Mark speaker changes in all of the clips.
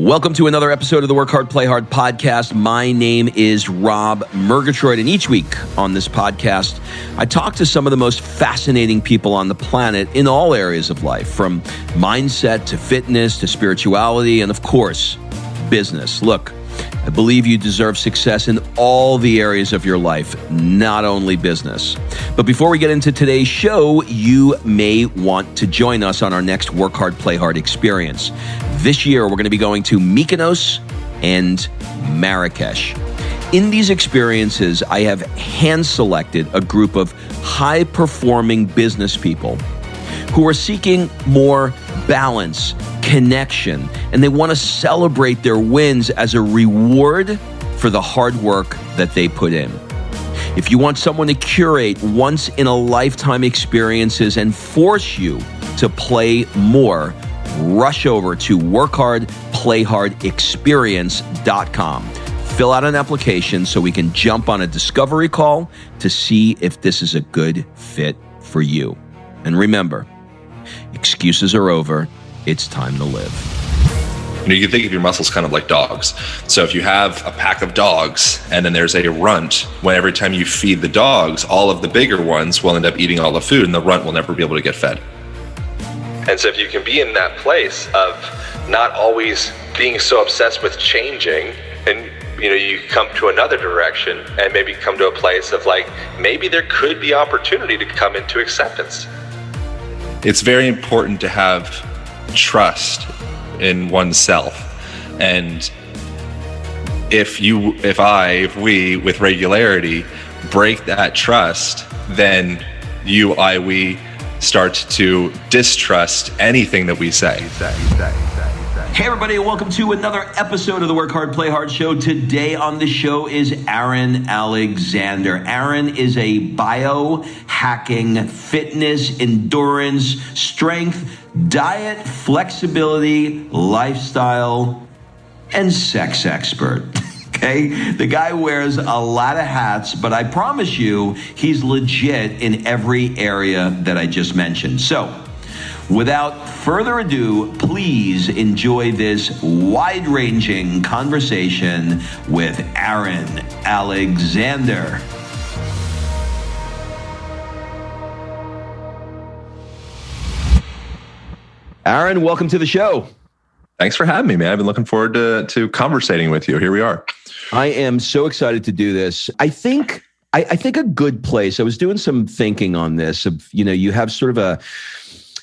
Speaker 1: Welcome to another episode of the Work Hard, Play Hard podcast. My name is Rob Murgatroyd, and each week on this podcast, I talk to some of the most fascinating people on the planet in all areas of life, from mindset to fitness to spirituality and, of course, business. Look, I believe you deserve success in all the areas of your life, not only business. But before we get into today's show, you may want to join us on our next Work Hard, Play Hard experience. This year, we're going to be going to Mykonos and Marrakesh. In these experiences, I have hand-selected a group of high-performing business people who are seeking more balance, connection, and they want to celebrate their wins as a reward for the hard work that they put in. If you want someone to curate once-in-a-lifetime experiences and force you to play more, rush over to workhardplayhardexperience.com. Fill out an application so we can jump on a discovery call to see if this is a good fit for you. And remember, excuses are over. It's time to live.
Speaker 2: You can think of your muscles kind of like dogs. So if you have a pack of dogs and then there's a runt, when every time you feed the dogs, all of the bigger ones will end up eating all the food and the runt will never be able to get fed. And so if you can be in that place of not always being so obsessed with changing, and you come to another direction and maybe come to a place of like, maybe there could be opportunity to come into acceptance. It's very important to have trust in oneself. And if we, with regularity, break that trust, then we start to distrust anything that we say.
Speaker 1: Hey everybody, welcome to another episode of the Work Hard, Play Hard show. Today on the show is Aaron Alexander. Aaron is a biohacking, fitness, endurance, strength, diet, flexibility, lifestyle, and sex expert. Okay? The guy wears a lot of hats, but I promise you, he's legit in every area that I just mentioned. So, without further ado, please enjoy this wide-ranging conversation with Aaron Alexander. Aaron, welcome to the show.
Speaker 2: Thanks for having me, man. I've been looking forward to conversating with you. Here we are.
Speaker 1: I am so excited to do this. I think a good place, I was doing some thinking on this, you have sort of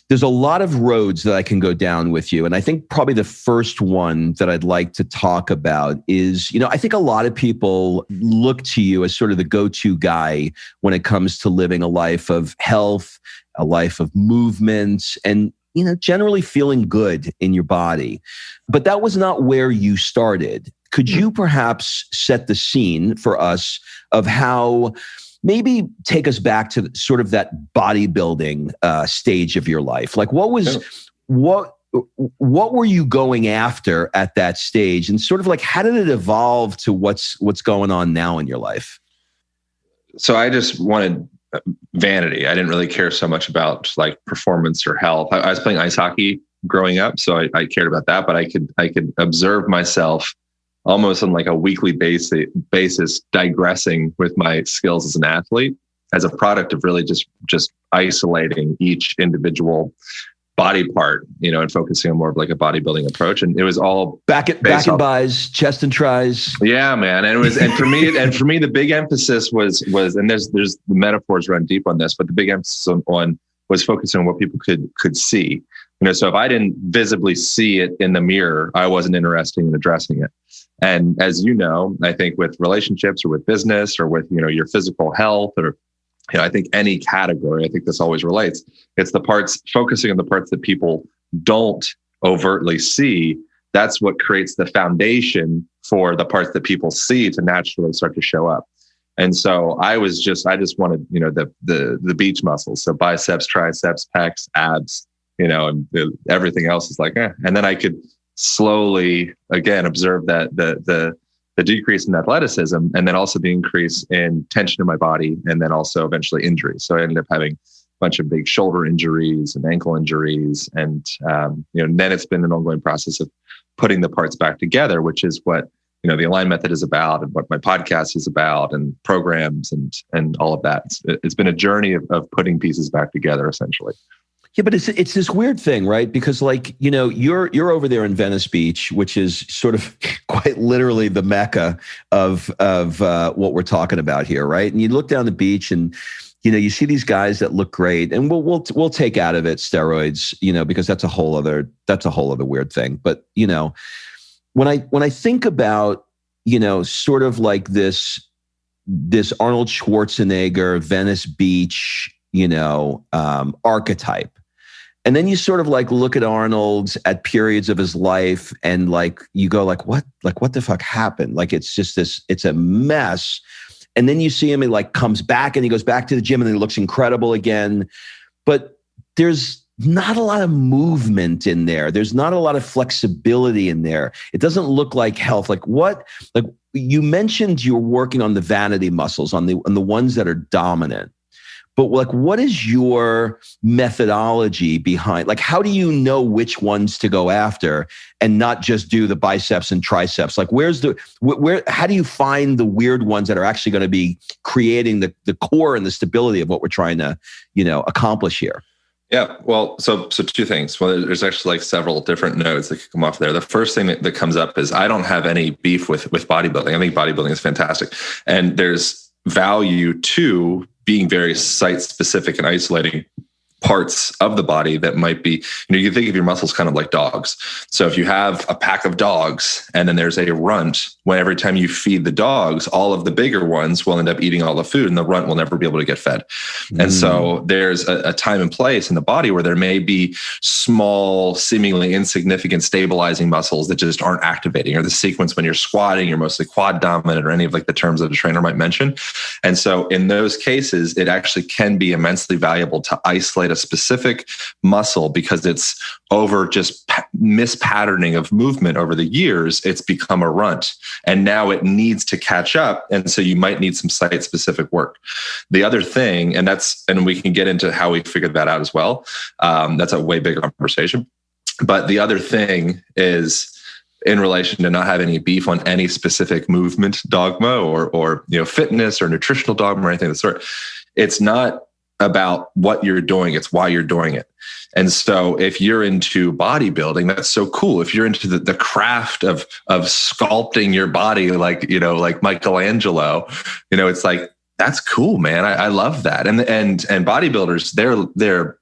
Speaker 1: there's a lot of roads that I can go down with you. And I think probably the first one that I'd like to talk about is, I think a lot of people look to you as sort of the go-to guy when it comes to living a life of health, a life of movement, and generally feeling good in your body. But that was not where you started. Could you perhaps set the scene for us of how, maybe take us back to sort of that bodybuilding stage of your life? Like what were you going after at that stage? And sort of like, how did it evolve to what's going on now in your life?
Speaker 2: So I just wanted vanity. I didn't really care so much about like performance or health. I was playing ice hockey growing up, so I cared about that, but I could observe myself almost on like a weekly basis digressing with my skills as an athlete as a product of really just isolating each individual body part, and focusing on more of like a bodybuilding approach. And it was all
Speaker 1: back and buys, chest and tries.
Speaker 2: Yeah, man. And for me, the big emphasis was, and there's the metaphors run deep on this, but the big emphasis on was focusing on what people could see. So if I didn't visibly see it in the mirror, I wasn't interested in addressing it. And as you know, I think with relationships or with business or with, your physical health or, I think any category, I think this always relates. It's the parts, focusing on the parts that people don't overtly see. That's what creates the foundation for the parts that people see to naturally start to show up. And so I just wanted, the beach muscles. So biceps, triceps, pecs, abs, and everything else is like, And then I could slowly, again, observe that the decrease in athleticism and then also the increase in tension in my body and then also eventually injury. So I ended up having bunch of big shoulder injuries and ankle injuries. And, then it's been an ongoing process of putting the parts back together, which is what, the Align Method is about and what my podcast is about and programs and all of that. It's been a journey of putting pieces back together, essentially.
Speaker 1: Yeah, but it's this weird thing, right? Because you're over there in Venice Beach, which is sort of quite literally the mecca of what we're talking about here, right? And you look down the beach and you see these guys that look great, and we'll take out of it steroids, because that's a whole other weird thing. But when I think about sort of like this Arnold Schwarzenegger Venice Beach archetype, and then you sort of like look at Arnold at periods of his life, and like you go what the fuck happened? Like it's just it's a mess. And then you see him, he like comes back and he goes back to the gym and he looks incredible again. But there's not a lot of movement in there. There's not a lot of flexibility in there. It doesn't look like health. Like you mentioned you're working on the vanity muscles, on the ones that are dominant. But like, what is your methodology behind, like, how do you know which ones to go after and not just do the biceps and triceps? Like, how do you find the weird ones that are actually going to be creating the core and the stability of what we're trying to, accomplish here?
Speaker 2: Yeah. Well, so two things. Well, there's actually like several different nodes that could come off there. The first thing that comes up is I don't have any beef with bodybuilding. I think bodybuilding is fantastic. And there's value to being very site specific and isolating parts of the body that might be, you think of your muscles kind of like dogs. So if you have a pack of dogs and then there's a runt, when every time you feed the dogs, all of the bigger ones will end up eating all the food and the runt will never be able to get fed. And so there's a time and place in the body where there may be small, seemingly insignificant stabilizing muscles that just aren't activating, or the sequence when you're squatting, you're mostly quad dominant, or any of like the terms that a trainer might mention. And so in those cases, it actually can be immensely valuable to isolate a specific muscle, because it's over just mispatterning of movement over the years, it's become a runt. And now it needs to catch up. And so you might need some site specific work. The other thing, and we can get into how we figured that out as well. That's a way bigger conversation. But the other thing is, in relation to not having any beef on any specific movement dogma or fitness or nutritional dogma or anything of the sort, it's not about what you're doing, it's why you're doing it. And so if you're into bodybuilding, that's so cool. If you're into the craft of sculpting your body, like Michelangelo, it's like, that's cool, man. I love that. And bodybuilders, they're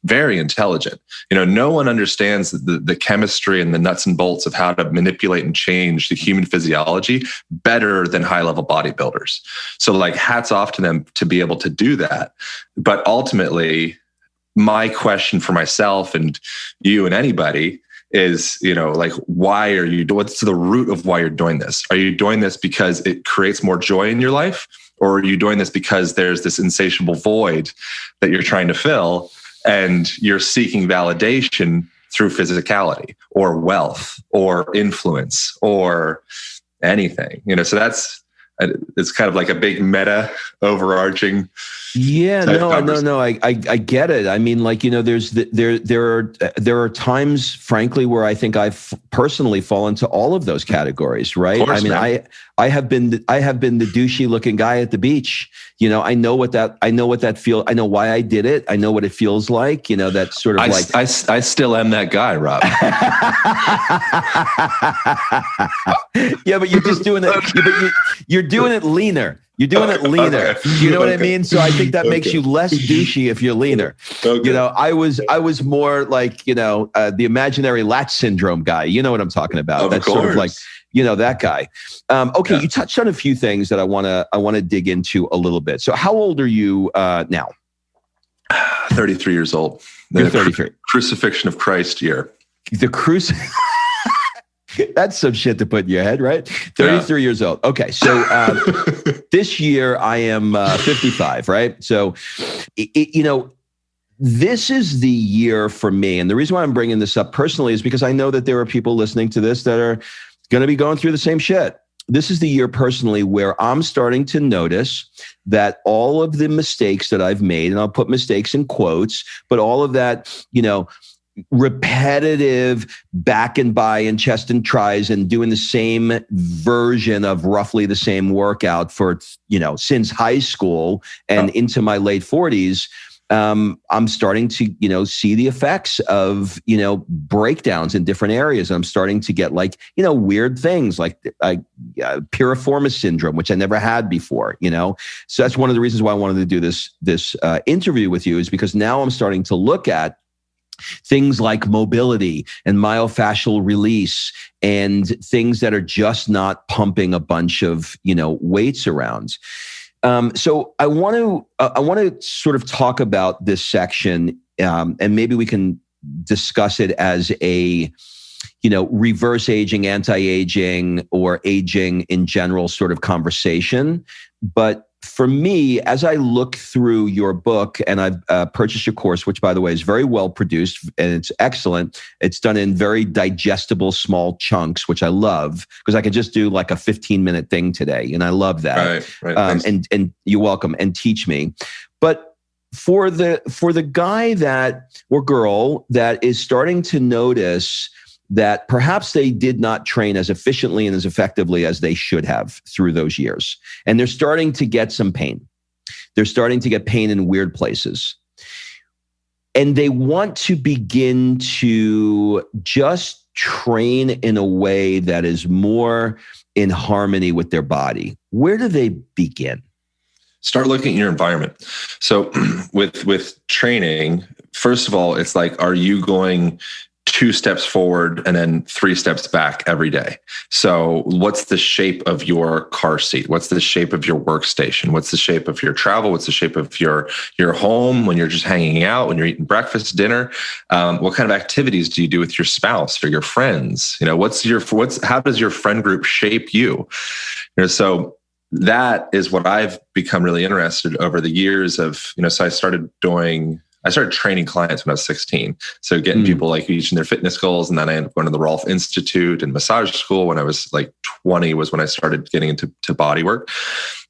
Speaker 2: very intelligent. No one understands the chemistry and the nuts and bolts of how to manipulate and change the human physiology better than high-level bodybuilders. So like, hats off to them to be able to do that. But ultimately, my question for myself and you and anybody is, why are you doing, what's the root of why you're doing this? Are you doing this because it creates more joy in your life? Or are you doing this because there's this insatiable void that you're trying to fill, and you're seeking validation through physicality or wealth or influence or anything? So it's kind of like a big meta overarching.
Speaker 1: Yeah, no, I get it. I mean, there are times, frankly, where I think I've personally fallen into all of those categories, right?
Speaker 2: Course,
Speaker 1: I mean,
Speaker 2: man.
Speaker 1: I have been the douchey looking guy at the beach. I know what that feels. I know why I did it. I know what it feels like. That sort of
Speaker 2: I still am that guy, Rob.
Speaker 1: Yeah, but you're just doing it. You're doing it leaner. You're doing it leaner.
Speaker 2: Okay.
Speaker 1: Do you know what I mean? So I think that makes you less douchey if you're leaner.
Speaker 2: Okay.
Speaker 1: I was more like, the imaginary latch syndrome guy. You know what I'm talking about? That's sort of like, that guy. Okay. Yeah. You touched on a few things that I want to dig into a little bit. So how old are you now?
Speaker 2: 33 years old.
Speaker 1: You're 33.
Speaker 2: Crucifixion of Christ year.
Speaker 1: The That's some shit to put in your head, right? 33 years old. Okay. So this year I am 55, right? So, this is the year for me. And the reason why I'm bringing this up personally is because I know that there are people listening to this that are going to be going through the same shit. this is the year personally where I'm starting to notice that all of the mistakes that I've made, and I'll put mistakes in quotes, but all of that, repetitive back and by and chest and tries and doing the same version of roughly the same workout for, since high school and into my late 40s. I'm starting to, see the effects of, breakdowns in different areas. I'm starting to get weird things like piriformis syndrome, which I never had before, So that's one of the reasons why I wanted to do this interview with you, is because now I'm starting to look at things like mobility and myofascial release and things that are just not pumping a bunch of, weights around. So I want to sort of talk about this section, and maybe we can discuss it as a, reverse aging, anti-aging, or aging in general sort of conversation. But for me, as I look through your book, and I've purchased your course, which by the way is very well produced and it's excellent. It's done in very digestible small chunks, which I love, because I can just do like a 15-minute thing today. And I love that.
Speaker 2: Right.
Speaker 1: And you're welcome, and teach me. But for the guy or girl that is starting to notice that perhaps they did not train as efficiently and as effectively as they should have through those years, and they're starting to get some pain. They're starting to get pain in weird places. And they want to begin to just train in a way that is more in harmony with their body. Where do they begin?
Speaker 2: Start looking at your environment. So with training, first of all, it's like, are you going 2 steps forward and then 3 steps back every day? So what's the shape of your car seat? What's the shape of your workstation? What's the shape of your travel? What's the shape of your home when you're just hanging out, when you're eating breakfast, dinner? What kind of activities do you do with your spouse or your friends? How does your friend group shape you? So that is what I've become really interested over the years of, so I started training clients when I was 16. So getting people like reaching their fitness goals. And then I ended up going to the Rolf Institute and massage school when I was like 20 was when I started getting into body work.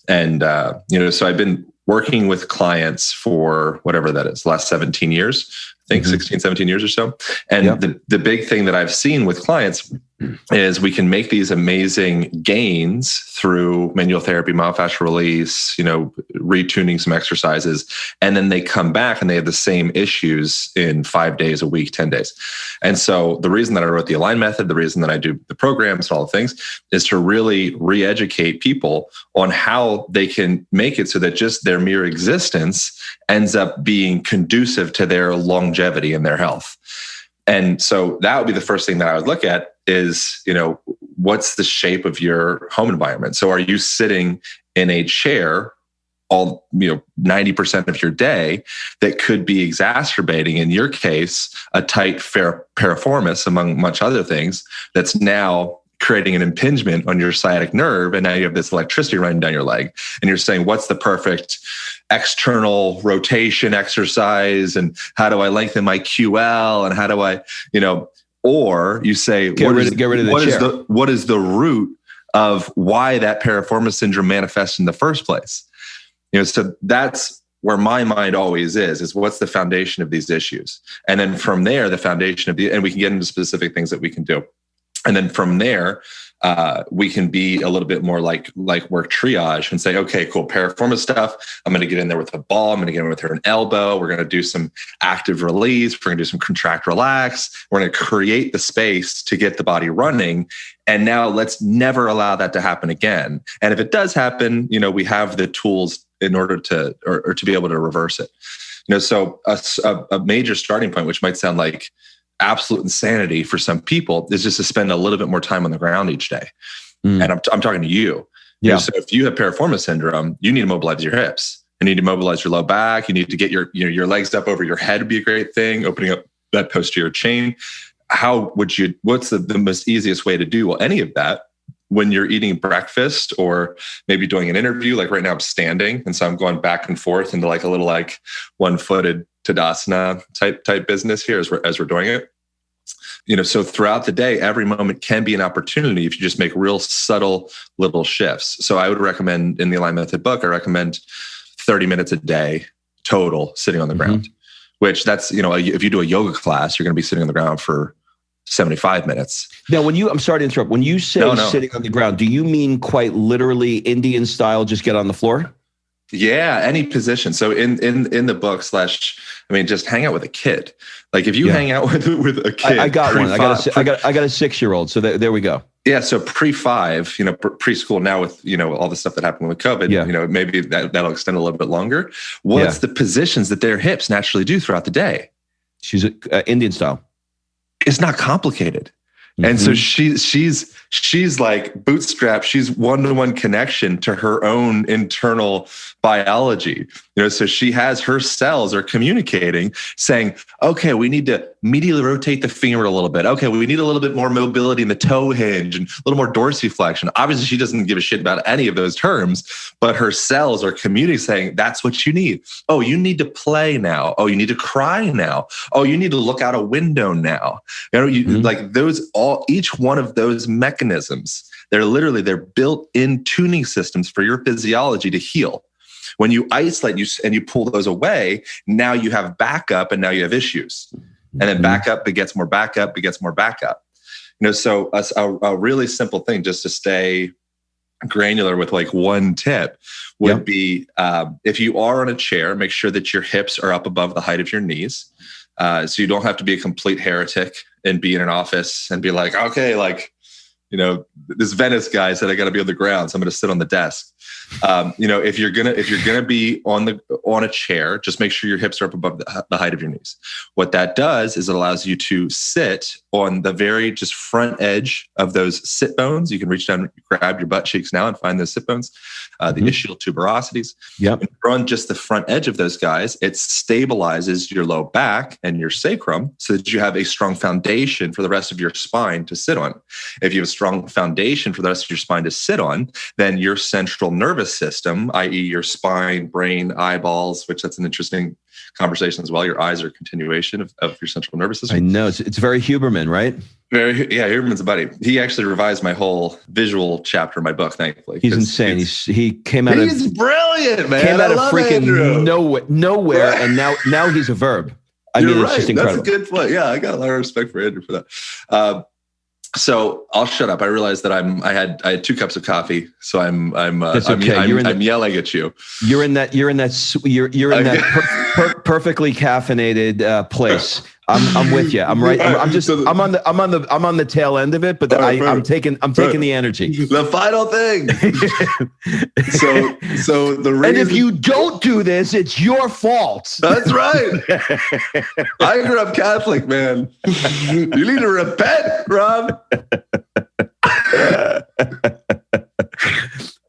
Speaker 2: And, so I've been working with clients for whatever that is, last 17 years, I think 16, 17 years or so. And the big thing that I've seen with clients is we can make these amazing gains through manual therapy, myofascial release, retuning some exercises, and then they come back and they have the same issues in 5 days a week, 10 days. And so the reason that I wrote the Align Method, the reason that I do the programs and all the things is to really re-educate people on how they can make it so that just their mere existence ends up being conducive to their longevity and their health. And so that would be the first thing that I would look at is, what's the shape of your home environment? So are you sitting in a chair all, 90% of your day that could be exacerbating, in your case, a tight piriformis, among much other things, that's now creating an impingement on your sciatic nerve. And now you have this electricity running down your leg. And you're saying, what's the perfect external rotation exercise? And how do I lengthen my QL? And how do I, or you say,
Speaker 1: get rid of the chair.
Speaker 2: What is the root of why that piriformis syndrome manifests in the first place? So that's where my mind always is what's the foundation of these issues? And then from there, the foundation and we can get into specific things that we can do. And then from there, we can be a little bit more like work triage and say, okay, cool, piriformis stuff. I'm going to get in there with a ball. I'm going to get in with her an elbow. We're going to do some active release. We're going to do some contract relax. We're going to create the space to get the body running. And now let's never allow that to happen again. And if it does happen, we have the tools in order to be able to reverse it. So a major starting point, which might sound like absolute insanity for some people, is just to spend a little bit more time on the ground each day. And I'm talking to you.
Speaker 1: Yeah.
Speaker 2: So if you have piriformis syndrome, you need to mobilize your hips. You need to mobilize your low back. You need to get your legs up over your head would be a great thing. Opening up that posterior chain. What's the most easiest way to do any of that when you're eating breakfast or maybe doing an interview? Like right now I'm standing. And so I'm going back and forth into like a little like one-footed Tadasana type business here as we're doing it. So throughout the day, every moment can be an opportunity if you just make real subtle little shifts. So I would recommend in the Align Method book, I recommend 30 minutes a day total sitting on the ground, which that's, if you do a yoga class, you're going to be sitting on the ground for 75 minutes.
Speaker 1: Now, I'm sorry to interrupt. When you say sitting on the ground, do you mean quite literally Indian style, just get on the floor?
Speaker 2: Yeah, any position. So in the book just hang out with a kid. Like if you hang out with a kid,
Speaker 1: I got one. I got a 6-year-old. So there we go.
Speaker 2: Yeah. So pre-5, preschool now with, all the stuff that happened with COVID, maybe that'll extend a little bit longer. What's the positions that their hips naturally do throughout the day?
Speaker 1: She's Indian style.
Speaker 2: It's not complicated. And so she's like bootstrapped. She's one-to-one connection to her own internal biology. So she has, her cells are communicating, saying, okay, we need to medially rotate the femur a little bit. Okay, we need a little bit more mobility in the toe hinge and a little more dorsiflexion. Obviously, she doesn't give a shit about any of those terms, but her cells are communicating, saying, that's what you need. Oh, you need to play now. Oh, you need to cry now. Oh, you need to look out a window now. Like those each one of those mechanisms, they're built-in tuning systems for your physiology to heal. When you isolate and you pull those away, now you have backup and now you have issues. And then backup begets more backup, begets more backup. So a really simple thing just to stay granular with like one tip would be if you are on a chair, make sure that your hips are up above the height of your knees. So you don't have to be a complete heretic and be in an office and be like, okay, this Venice guy said I got to be on the ground, so I'm going to sit on the desk. If you're gonna be on a chair, just make sure your hips are up above the height of your knees. What that does is it allows you to sit on the very just front edge of those sit bones. You can reach down, grab your butt cheeks now, and find those sit bones, the ischial tuberosities. Yep. And on just the front edge of those guys, it stabilizes your low back and your sacrum so that you have a strong foundation for the rest of your spine to sit on. If you have a strong foundation for the rest of your spine to sit on, then your central nervous system, i.e. your spine, brain, eyeballs, which that's an interesting conversation as well. Your eyes are a continuation of your central nervous system.
Speaker 1: I know. It's very Huberman, right?
Speaker 2: Huberman's a buddy. He actually revised my whole visual chapter in my book, thankfully.
Speaker 1: He's insane. He came out
Speaker 2: He's brilliant, man.
Speaker 1: Came out of freaking nowhere, and now he's a verb.
Speaker 2: You're right.
Speaker 1: It's just incredible.
Speaker 2: That's a good point. Yeah, I got a lot of respect for Andrew for that. So I'll shut up. I realized that I had 2 cups of coffee, so I'm yelling at you.
Speaker 1: You're in that perfectly caffeinated place. I'm with you. I'm right. I'm on the tail end of it, but I'm taking the energy.
Speaker 2: The final thing. So the reason,
Speaker 1: and if you don't do this, it's your fault.
Speaker 2: That's right. I grew up Catholic, man. You need to repent, Rob.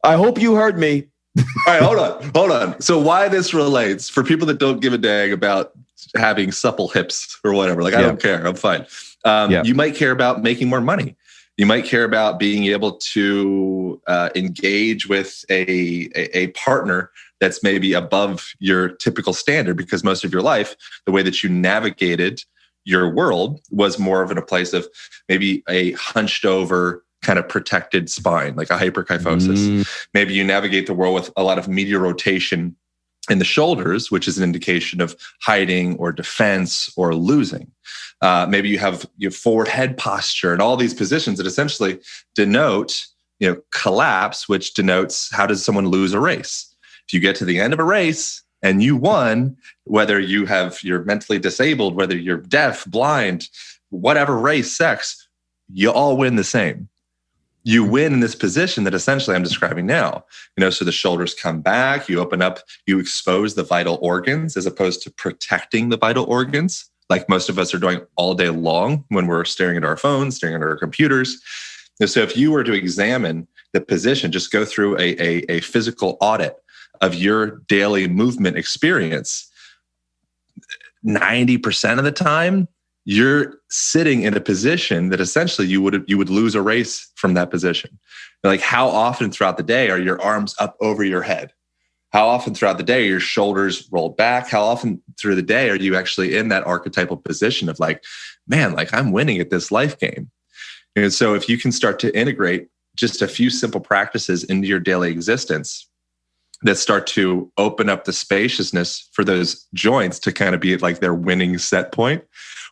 Speaker 1: I hope you heard me.
Speaker 2: All right, hold on. So why this relates for people that don't give a dang about having supple hips or whatever. I don't care. I'm fine. You might care about making more money. You might care about being able to engage with a partner that's maybe above your typical standard, because most of your life, the way that you navigated your world was more of in a place of maybe a hunched over kind of protected spine, like a hyperkyphosis. Maybe you navigate the world with a lot of medial rotation in the shoulders, which is an indication of hiding or defense or losing. Maybe you have your forward head posture and all these positions that essentially denote, collapse, which denotes how does someone lose a race. If you get to the end of a race and you won, whether you're mentally disabled, whether you're deaf, blind, whatever race, sex, you all win the same. You win in this position that essentially I'm describing now. So the shoulders come back, you open up, you expose the vital organs as opposed to protecting the vital organs, like most of us are doing all day long when we're staring at our phones, staring at our computers. So if you were to examine the position, just go through a physical audit of your daily movement experience, 90% of the time, you're sitting in a position that essentially you would lose a race from that position. Like, how often throughout the day are your arms up over your head? How often throughout the day are your shoulders rolled back? How often through the day are you actually in that archetypal position of like, man, like I'm winning at this life game? And so if you can start to integrate just a few simple practices into your daily existence that start to open up the spaciousness for those joints to kind of be like their winning set point.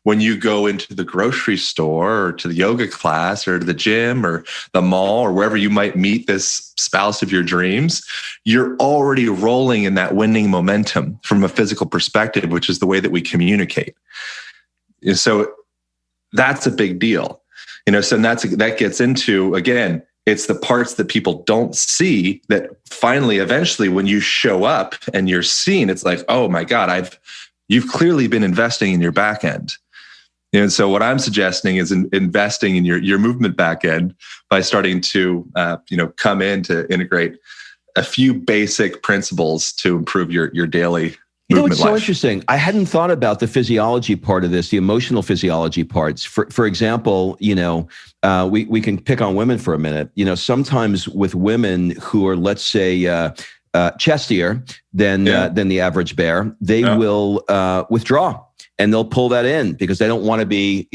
Speaker 2: When you go into the grocery store or to the yoga class or to the gym or the mall or wherever you might meet this spouse of your dreams, you're already rolling in that winning momentum from a physical perspective, which is the way that we communicate. And so that's a big deal. So that gets into, again, it's the parts that people don't see that finally, eventually, when you show up and you're seen, it's like, oh my God, you've clearly been investing in your back end. And so what I'm suggesting is investing in your movement back end by starting to, come in to integrate a few basic principles to improve your daily movement
Speaker 1: It's
Speaker 2: life.
Speaker 1: so interesting. I hadn't thought about the physiology part of this, the emotional physiology parts. For example, we can pick on women for a minute. Sometimes with women who are, let's say, chestier than the average bear, they will withdraw and they'll pull that in because they don't want to be,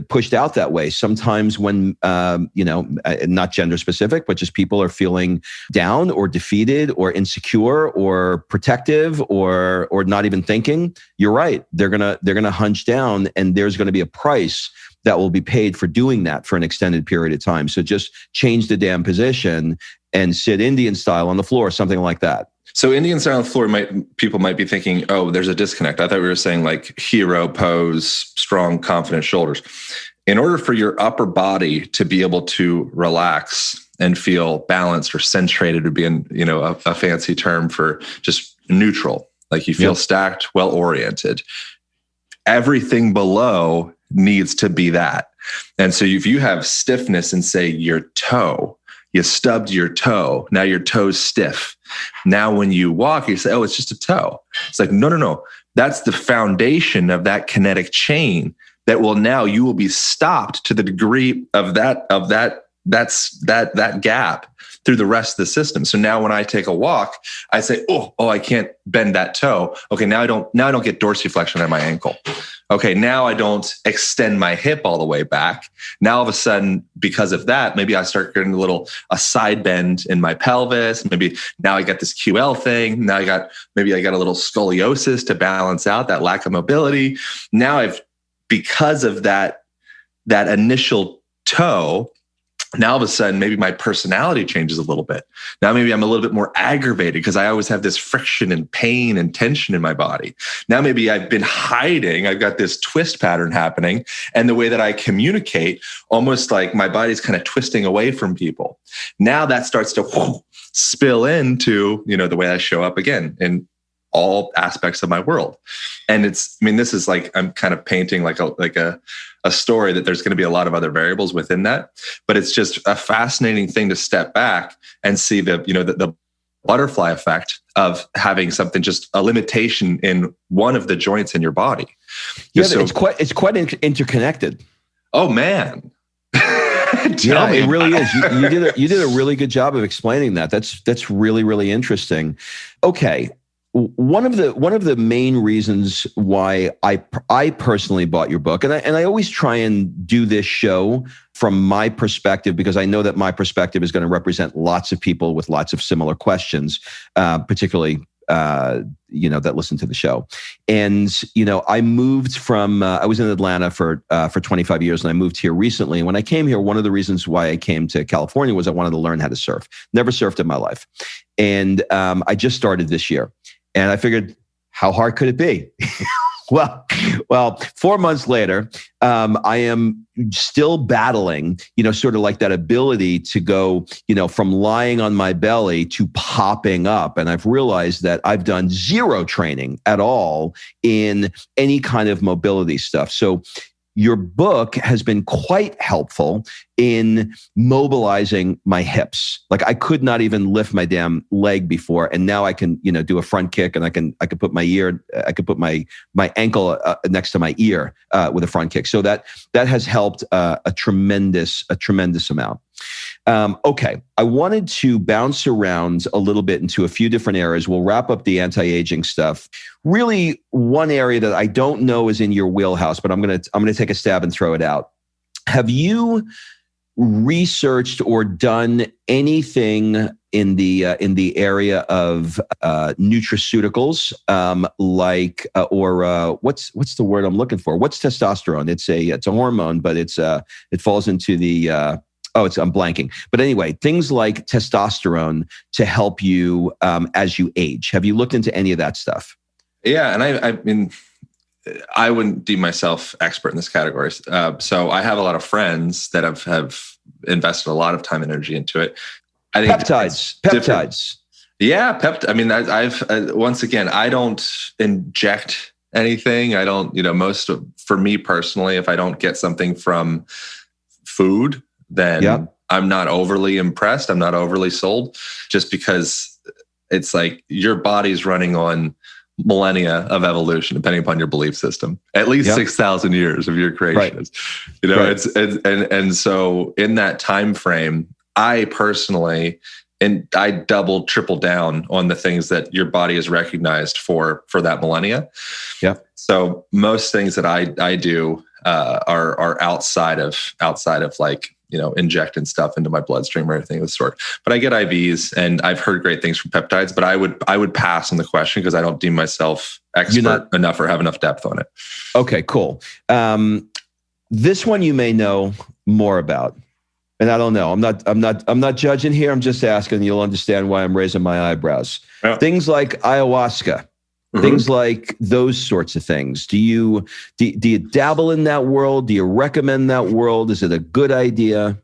Speaker 1: pushed out that way. Sometimes when, not gender specific, but just people are feeling down or defeated or insecure or protective or not even thinking, you're right. They're going to hunch down, and there's going to be a price that will be paid for doing that for an extended period of time. So just change the damn position and sit Indian style on the floor, something like that.
Speaker 2: So Indian style on the floor, people might be thinking, oh, there's a disconnect. I thought we were saying like hero pose, strong, confident shoulders. In order for your upper body to be able to relax and feel balanced or centrated, would be a fancy term for just neutral, like you feel stacked, well-oriented. Everything below needs to be that. And so if you have stiffness in, say, your toe, you stubbed your toe, now your toe's stiff. Now when you walk, you say, oh, it's just a toe. It's like, no. That's the foundation of that kinetic chain that you will be stopped to the degree of that gap through the rest of the system. So now when I take a walk, I say, oh, I can't bend that toe. Okay, now I don't get dorsiflexion at my ankle. Okay, now I don't extend my hip all the way back. Now all of a sudden, because of that, maybe I start getting a side bend in my pelvis. Maybe now I got this QL thing. Now I got a little scoliosis to balance out that lack of mobility. Now because of that initial toe, now all of a sudden, maybe my personality changes a little bit. Now maybe I'm a little bit more aggravated because I always have this friction and pain and tension in my body. Now maybe I've been hiding. I've got this twist pattern happening. And the way that I communicate, almost like my body's kind of twisting away from people. Now that starts to spill into, the way I show up again in all aspects of my world. And this is like, I'm kind of painting like a story that there's going to be a lot of other variables within that, but it's just a fascinating thing to step back and see the butterfly effect of having something, just a limitation in one of the joints in your body.
Speaker 1: It's quite interconnected.
Speaker 2: Oh man.
Speaker 1: It really is. You did a really good job of explaining that. That's really, really interesting. Okay. One of the main reasons why I personally bought your book, and I always try and do this show from my perspective, because I know that my perspective is going to represent lots of people with lots of similar questions, particularly that listen to the show. And I moved from I was in Atlanta for 25 years, and I moved here recently. And when I came here, one of the reasons why I came to California was I wanted to learn how to surf. Never surfed in my life, and I just started this year. And I figured, how hard could it be? Well, 4 months later, I am still battling, sort of like that ability to go, from lying on my belly to popping up. And I've realized that I've done zero training at all in any kind of mobility stuff. So your book has been quite helpful in mobilizing my hips. Like I could not even lift my damn leg before, and now I can, do a front kick, and I could put my ankle next to my ear with a front kick. So that has helped a tremendous amount. Okay. I wanted to bounce around a little bit into a few different areas. We'll wrap up the anti-aging stuff. Really, one area that I don't know is in your wheelhouse, but I'm gonna take a stab and throw it out. Have you researched or done anything in the area of nutraceuticals, what's the word I'm looking for? What's testosterone? It's a hormone, but it falls into the I'm blanking. But anyway, things like testosterone to help you as you age. Have you looked into any of that stuff?
Speaker 2: Yeah, and I mean, I wouldn't deem myself expert in this category. So I have a lot of friends that have invested a lot of time and energy into it. I think peptides. Yeah, I mean, I've once again, I don't inject anything. I don't, for me personally, if I don't get something from food, then I'm not overly impressed. I'm not overly sold, just because it's like your body's running on millennia of evolution, depending upon your belief system, at least 6,000 years of your creation. Right. And so in that time frame, I personally, and I double, triple down on the things that your body is recognized for that millennia. Yeah. So most things that I do are outside of like, injecting stuff into my bloodstream or anything of the sort. But I get IVs, and I've heard great things from peptides, but I would pass on the question because I don't deem myself expert enough or have enough depth on it. Okay, cool.
Speaker 1: This one you may know more about. And I don't know. I'm not judging here. I'm just asking. You'll understand why I'm raising my eyebrows. Yeah. Things like ayahuasca. Things like those sorts of things. Do you dabble in that world? Do you recommend that world? Is it a good idea?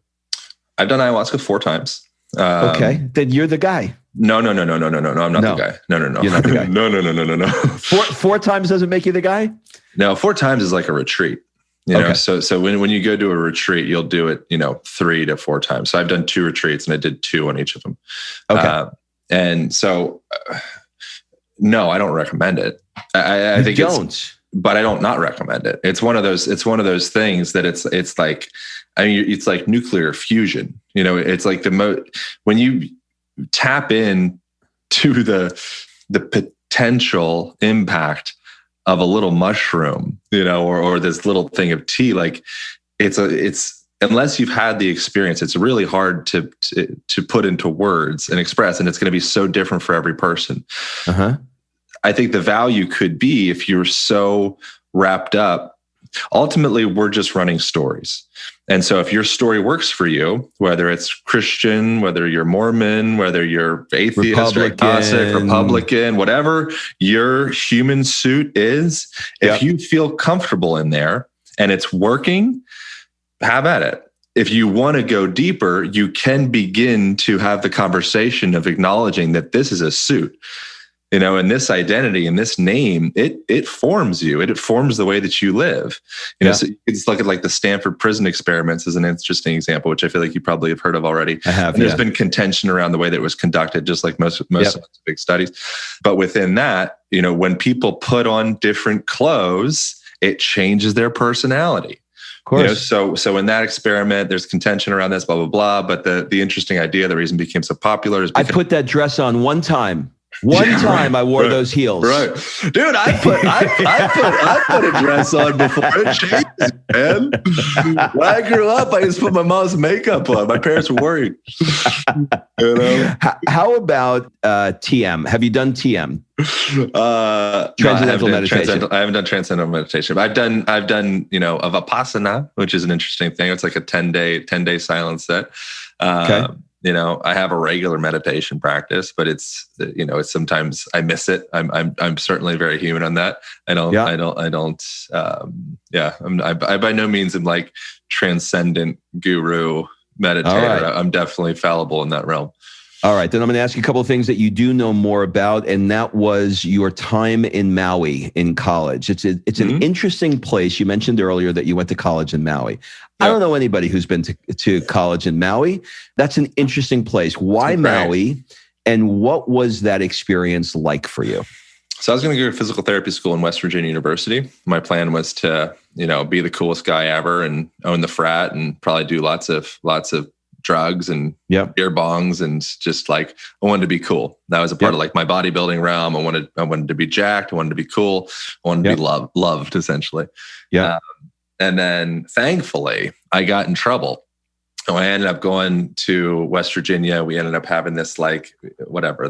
Speaker 2: I've done ayahuasca 4 times.
Speaker 1: Okay, then you're the guy.
Speaker 2: No. I'm not the guy. No.
Speaker 1: You're not the guy.
Speaker 2: No.
Speaker 1: Four times doesn't make you the guy?
Speaker 2: No, 4 times is like a retreat. So when you go to a retreat, you'll do it, 3 to 4 times. So I've done 2 retreats, and I did 2 on each of them. Okay. And so... No, I don't recommend it. I think but I don't not recommend it. It's one of those things that it's like, I mean, it's like nuclear fusion. It's like when you tap in to the potential impact of a little mushroom, or this little thing of tea, like it's unless you've had the experience, it's really hard to put into words and express, and it's going to be so different for every person. I think the value could be if you're so wrapped up. Ultimately, we're just running stories. And so if your story works for you, whether it's Christian, whether you're Mormon, whether you're atheist, agnostic, Republican, whatever your human suit is, if you feel comfortable in there and it's working, have at it. If you want to go deeper, you can begin to have the conversation of acknowledging that this is a suit. And this identity and this name, it forms you. It forms the way that you live. So you can just look at like the Stanford prison experiments as an interesting example, which I feel like you probably have heard of already.
Speaker 1: I have.
Speaker 2: And there's been contention around the way that it was conducted, just like most of the big studies. But within that, when people put on different clothes, it changes their personality. Of course. So in that experiment, there's contention around this, blah, blah, blah. But the interesting idea, the reason it became so popular is
Speaker 1: because I put that dress on one time. I wore those heels.
Speaker 2: Right. Dude, I put a dress on before it changed, man. When I grew up, I used to put my mom's makeup on. My parents were worried.
Speaker 1: How about TM? Have you done TM? Transcendental meditation.
Speaker 2: I haven't done transcendental meditation. But I've done of Vipassana, which is an interesting thing. It's like a 10-day silence set. Okay. I have a regular meditation practice, but it's sometimes I miss it. I'm certainly very human on that. I by no means am like transcendent guru meditator. Right. I'm definitely fallible in that realm.
Speaker 1: All right, then I'm going to ask you a couple of things that you do know more about, and that was your time in Maui in college. It's an interesting place. You mentioned earlier that you went to college in Maui. Yep. I don't know anybody who's been to college in Maui. That's an interesting place. Why Maui, and what was that experience like for you?
Speaker 2: So I was going to go to physical therapy school in West Virginia University. My plan was to, be the coolest guy ever and own the frat and probably do lots of drugs and beer bongs, and just like, I wanted to be cool. That was a part of like my bodybuilding realm. I wanted to be jacked. I wanted to be cool. I wanted to be loved essentially. And then thankfully I got in trouble. So I ended up going to West Virginia. We ended up having this like, whatever,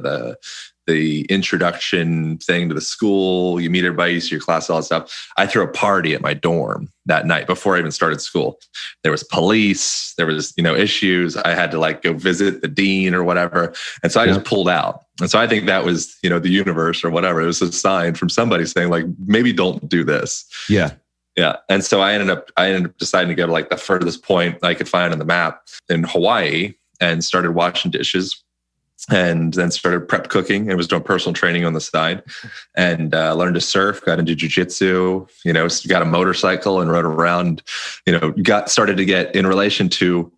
Speaker 2: the introduction thing to the school. You meet everybody, you see your class, all that stuff. I threw a party at my dorm that night before I even started school. There was police, there was, issues. I had to like go visit the dean or whatever. And so I just pulled out. And so I think that was, the universe or whatever. It was a sign from somebody saying like, maybe don't do this.
Speaker 1: Yeah.
Speaker 2: Yeah. And so I ended up deciding to go to like the furthest point I could find on the map in Hawaii, and started washing dishes, and then started prep cooking and was doing personal training on the side, and learned to surf, got into jujitsu, got a motorcycle and rode around, started to get in relation to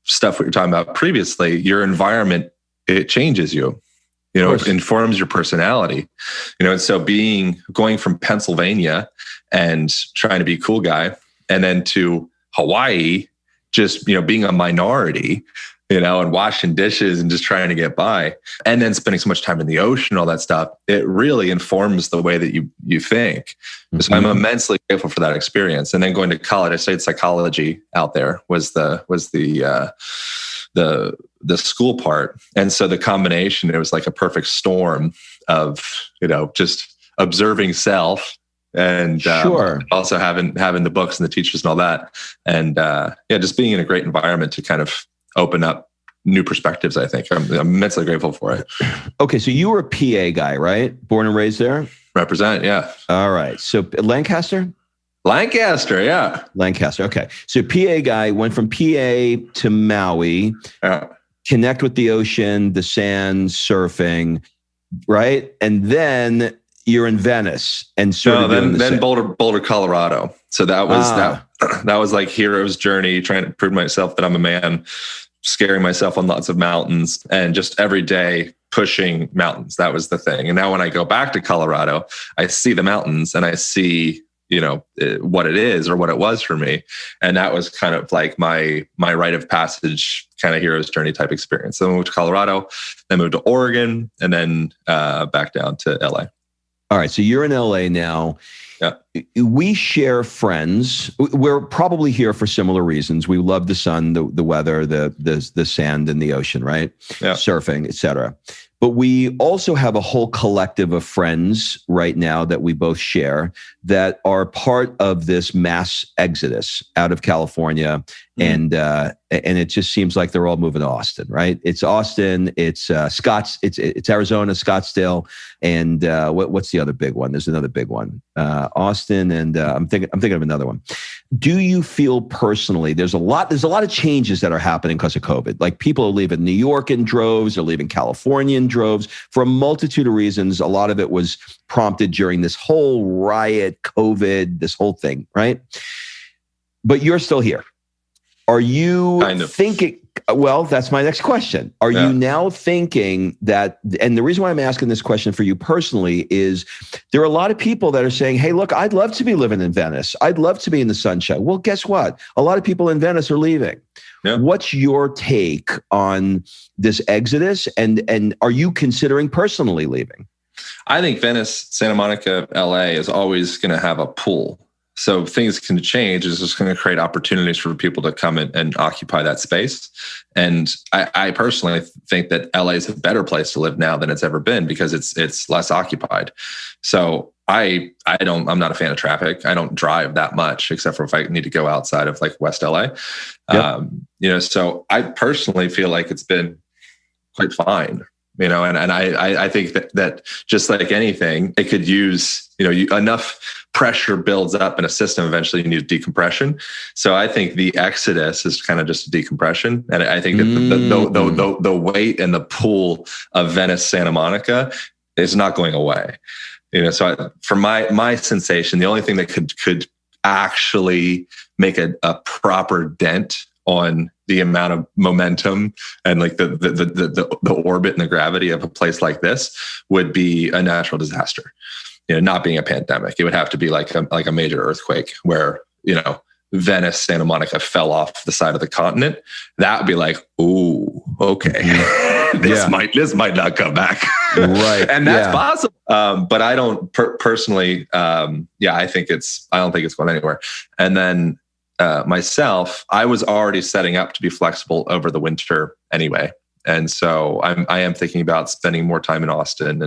Speaker 2: stuff we were talking about previously. Your environment, it changes you. It informs your personality, and so going from Pennsylvania and trying to be a cool guy, and then to Hawaii, just, being a minority, and washing dishes and just trying to get by, and then spending so much time in the ocean, all that stuff, it really informs the way that you think. Mm-hmm. So I'm immensely grateful for that experience. And then going to college, I studied psychology out there was the school part. And so the combination, it was like a perfect storm of, just observing self, and also having the books and the teachers and all that. And just being in a great environment to kind of open up new perspectives, I think. I'm immensely grateful for it.
Speaker 1: Okay, so you were a PA guy, right? Born and raised there?
Speaker 2: Represent, yeah.
Speaker 1: All right. So Lancaster?
Speaker 2: Lancaster, yeah.
Speaker 1: Lancaster, okay. So PA guy, went from PA to Maui, connect with the ocean, the sand, surfing, right? And then you're in Venice and
Speaker 2: then Boulder, Colorado. So that was that was like hero's journey, trying to prove myself that I'm a man, scaring myself on lots of mountains, and just every day pushing mountains. That was the thing. And now when I go back to Colorado, I see the mountains and I see, what it is or what it was for me. And that was kind of like my rite of passage kind of hero's journey type experience. So I moved to Colorado, then moved to Oregon, and then back down to LA.
Speaker 1: All right. So you're in LA now.
Speaker 2: Yeah.
Speaker 1: We share friends. We're probably here for similar reasons. We love the sun, the weather, the sand and the ocean, right?
Speaker 2: Yeah.
Speaker 1: Surfing, et cetera. But we also have a whole collective of friends right now that we both share that are part of this mass exodus out of California. Mm-hmm. And it just seems like they're all moving to Austin, right? It's Austin, it's it's Arizona, Scottsdale, and what's the other big one? There's another big one, Austin, and I'm thinking of another one. Do you feel personally there's a lot of changes that are happening because of COVID? Like people are leaving New York in droves, they're leaving California in droves for a multitude of reasons. A lot of it was prompted during this whole riot, COVID, this whole thing, right? But you're still here. Are you thinking, well, that's my next question. Are you now thinking that, and the reason why I'm asking this question for you personally is there are a lot of people that are saying, hey, look, I'd love to be living in Venice. I'd love to be in the sunshine. Well, guess what? A lot of people in Venice are leaving. Yeah. What's your take on this exodus? And are you considering personally leaving?
Speaker 2: I think Venice, Santa Monica, LA is always going to have a pool. So things can change. It's just going to create opportunities for people to come in and occupy that space. And I personally think that LA is a better place to live now than it's ever been because it's less occupied. So I'm not a fan of traffic. I don't drive that much except for if I need to go outside of like West LA. Yep. So I personally feel like it's been quite fine. And I think that just like anything, it could use, enough pressure builds up in a system. Eventually you need decompression. So I think the exodus is kind of just a decompression. And I think that the weight and the pull of Venice, Santa Monica is not going away. So for my sensation, the only thing that could actually make a proper dent on the amount of momentum and like the orbit and the gravity of a place like this would be a natural disaster. Not being a pandemic, it would have to be like a major earthquake where Venice, Santa Monica fell off the side of the continent, that would be like, ooh, okay, this might not come back,
Speaker 1: right?
Speaker 2: And that's possible. But I don't personally. I don't think it's going anywhere. And then myself, I was already setting up to be flexible over the winter anyway. And so I am thinking about spending more time in Austin